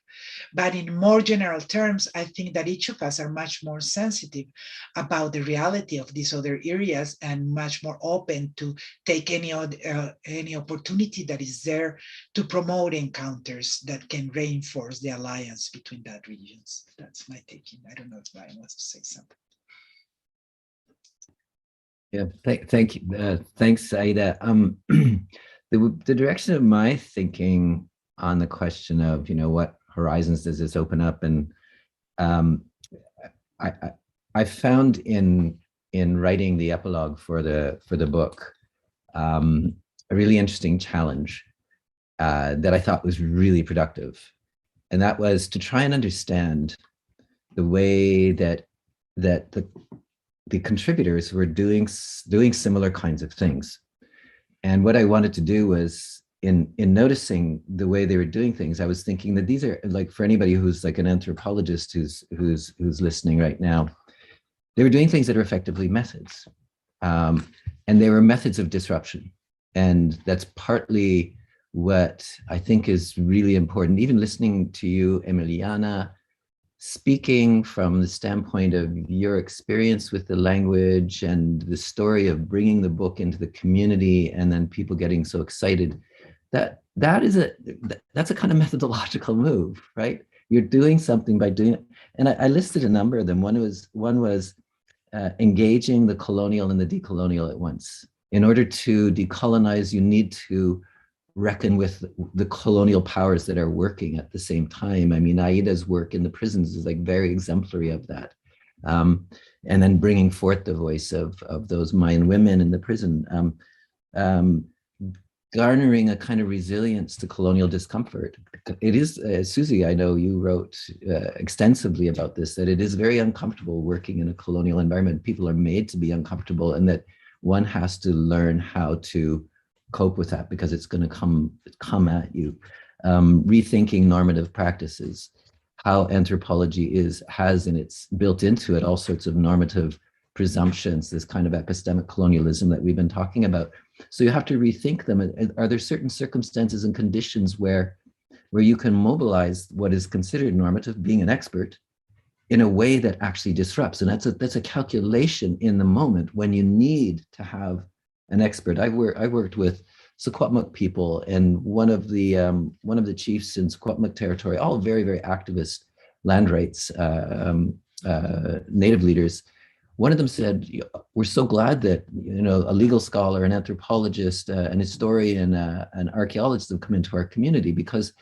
But in more general terms, I think that each of us are much more sensitive about the reality of these other areas and much more open to take any opportunity that is there to promote encounters that can reinforce the alliance between that regions. That's my taking. I don't know if Brian wants to say something. Yeah, thank you. Thanks, Aida. The direction of my thinking on the question of, what horizons does this open up, and I found in writing the epilogue for the book a really interesting challenge that I thought was really productive, and that was to try and understand the way that the contributors were doing similar kinds of things. And what I wanted to do was, in noticing the way they were doing things, I was thinking that these are, like, for anybody who's like an anthropologist who's listening right now, they were doing things that are effectively methods. And they were methods of disruption. And that's partly what I think is really important. Even listening to you, Emiliana, speaking from the standpoint of your experience with the language and the story of bringing the book into the community and then people getting so excited, that's a kind of methodological move, right? you're doing something by doing it. And I listed a number of them. One was engaging the colonial and the decolonial at once. In order to decolonize, you need to reckon with the colonial powers that are working at the same time. I mean, Aida's work in the prisons is like very exemplary of that. And then bringing forth the voice of those Mayan women in the prison, garnering a kind of resilience to colonial discomfort. It is, Suzi, I know you wrote extensively about this, that it is very uncomfortable working in a colonial environment. People are made to be uncomfortable, and that one has to learn how to cope with that because it's going to come at you. Rethinking normative practices, how anthropology has in its built into it all sorts of normative presumptions, this kind of epistemic colonialism that we've been talking about. So you have to rethink them. Are there certain circumstances and conditions where you can mobilize what is considered normative, being an expert, in a way that actually disrupts? And that's a calculation in the moment when you need to have an expert. I've worked with Secwepemc people, and one of the chiefs in Secwepemc territory, all very, very activist land rights native leaders. One of them said, "We're so glad that a legal scholar, an anthropologist, an historian, an archaeologist have come into our community, because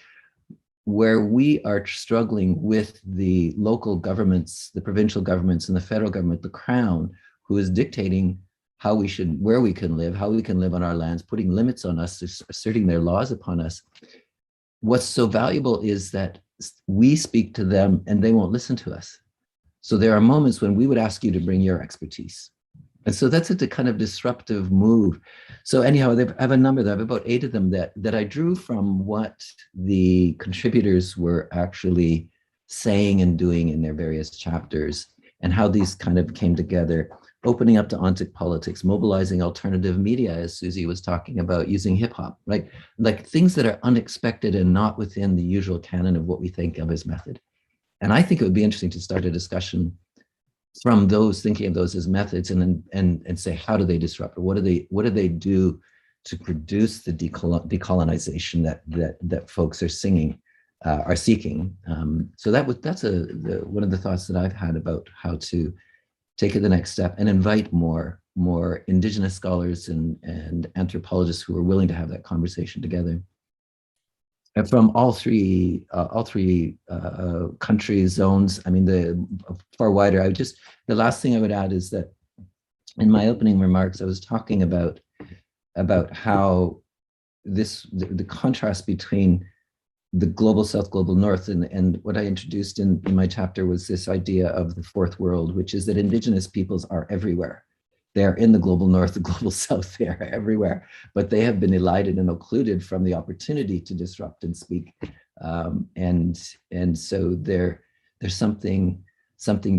where we are struggling with the local governments, the provincial governments, and the federal government, the crown, who is dictating where we can live, how we can live on our lands, putting limits on us, asserting their laws upon us. What's so valuable is that we speak to them and they won't listen to us. So there are moments when we would ask you to bring your expertise." And so that's a kind of disruptive move. So anyhow, I have a number, I have about 8 of them that I drew from what the contributors were actually saying and doing in their various chapters, and how these kind of came together, opening up to ontic politics, mobilizing alternative media, as Suzi was talking about, using hip hop, right? Like things that are unexpected and not within the usual canon of what we think of as method. And I think it would be interesting to start a discussion from those, thinking of those as methods, and say, how do they disrupt? Or what do they do to produce the decolonization that folks are seeking? So that's one of the thoughts that I've had about how to take it the next step and invite more Indigenous scholars and anthropologists who are willing to have that conversation together. And from all three countries, zones, I mean, the far wider. The last thing I would add is that in my opening remarks, I was talking about how the contrast between the global south, global north, and what I introduced in my chapter was this idea of the fourth world, which is that Indigenous peoples are everywhere. They're in the global north, the global south, they are everywhere, but they have been elided and occluded from the opportunity to disrupt and speak. And so there's something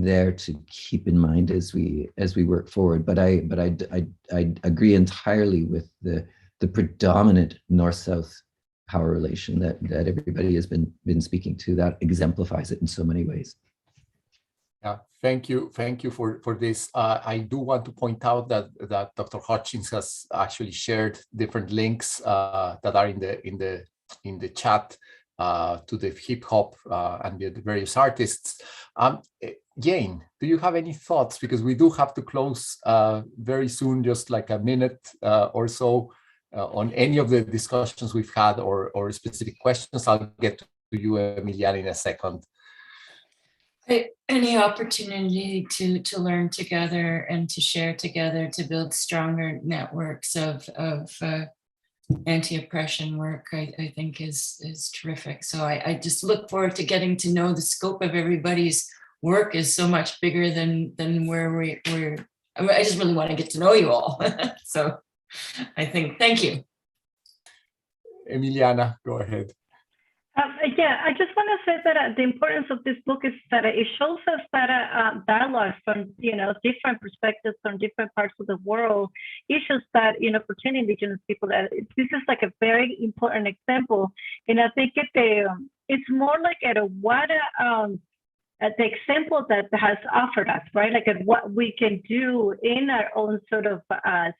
there to keep in mind as we work forward. But I agree entirely with the predominant north-south power relation that everybody has been speaking to. That exemplifies it in so many ways. Yeah, thank you for this. I do want to point out that Dr. Hutchings has actually shared different links that are in the chat to the hip hop and the various artists. Jane, do you have any thoughts? Because we do have to close very soon, just like a minute or so, on any of the discussions we've had or specific questions. I'll get to you, Emiliana, in a second. Any opportunity to learn together and to share together, to build stronger networks of anti-oppression work, I think is terrific. So I just look forward to getting to know the scope of everybody's work is so much bigger than where we're. I just really want to get to know you all. So I think, thank you. Emiliana, go ahead. Yeah, I just want to say that the importance of this book is that it shows us that dialogue from different perspectives from different parts of the world issues that pertain Indigenous people. That this is like a very important example, and I think it's more like the example that has offered us, right? Like at what we can do in our own sort of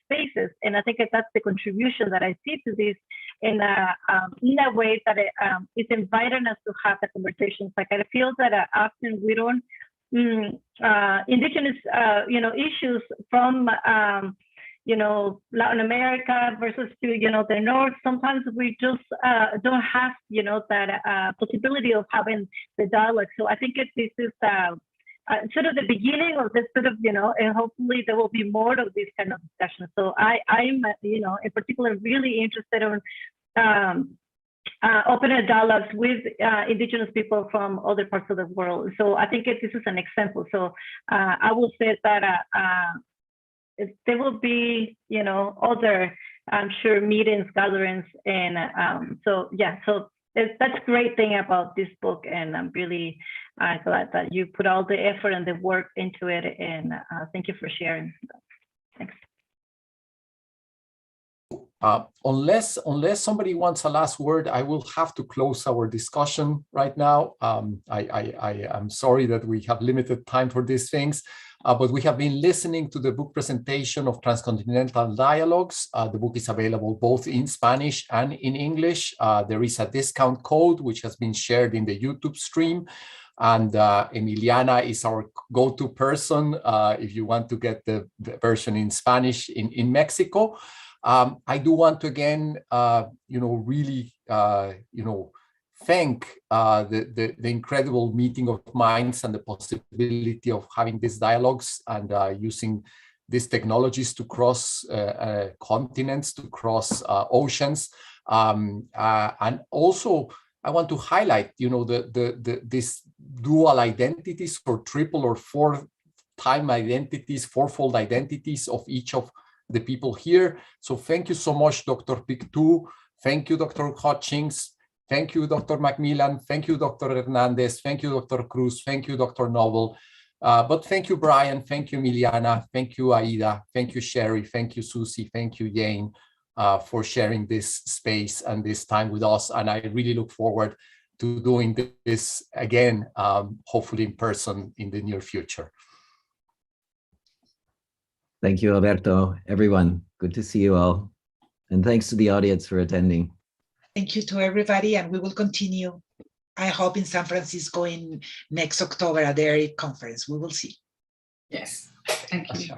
spaces. And I think that's the contribution that I see to this in a way that it's inviting us to have the conversations. Like I feel that often we don't indigenous issues from Latin America versus to the North. Sometimes we just don't have that possibility of having the dialogue. So I think this is sort of the beginning of this sort of and hopefully there will be more of these kind of discussions. So I'm in particular really interested in opening dialogues with indigenous people from other parts of the world. So I think this is an example. So I will say that there will be, other, I'm sure, meetings, gatherings, and so that's a great thing about this book, and I'm really glad that you put all the effort and the work into it, and thank you for sharing. Thanks. Unless somebody wants a last word, I will have to close our discussion right now. I am sorry that we have limited time for these things, but we have been listening to the book presentation of Transcontinental Dialogues. The book is available both in Spanish and in English. There is a discount code which has been shared in the YouTube stream. And Emiliana is our go-to person if you want to get the version in Spanish in Mexico. I do want to again, really, thank the incredible meeting of minds and the possibility of having these dialogues and using these technologies to cross continents, to cross oceans, and also I want to highlight, this dual identities or triple or four-time identities, fourfold identities of each of the people here. So thank you so much, Dr. Pictou. Thank you, Dr. Hutchings. Thank you, Dr. Macmillan. Thank you, Dr. Hernandez. Thank you, Dr. Cruz. Thank you, Dr. Noble. But thank you, Brian. Thank you, Emiliana. Thank you, Aida. Thank you, Sherry. Thank you, Suzi. Thank you, Jane, for sharing this space and this time with us. And I really look forward to doing this again, hopefully in person in the near future. Thank you, Alberto. Everyone, good to see you all. And thanks to the audience for attending. Thank you to everybody, and we will continue, I hope, in San Francisco in next October at the ERIC conference. We will see. Yes, thank you.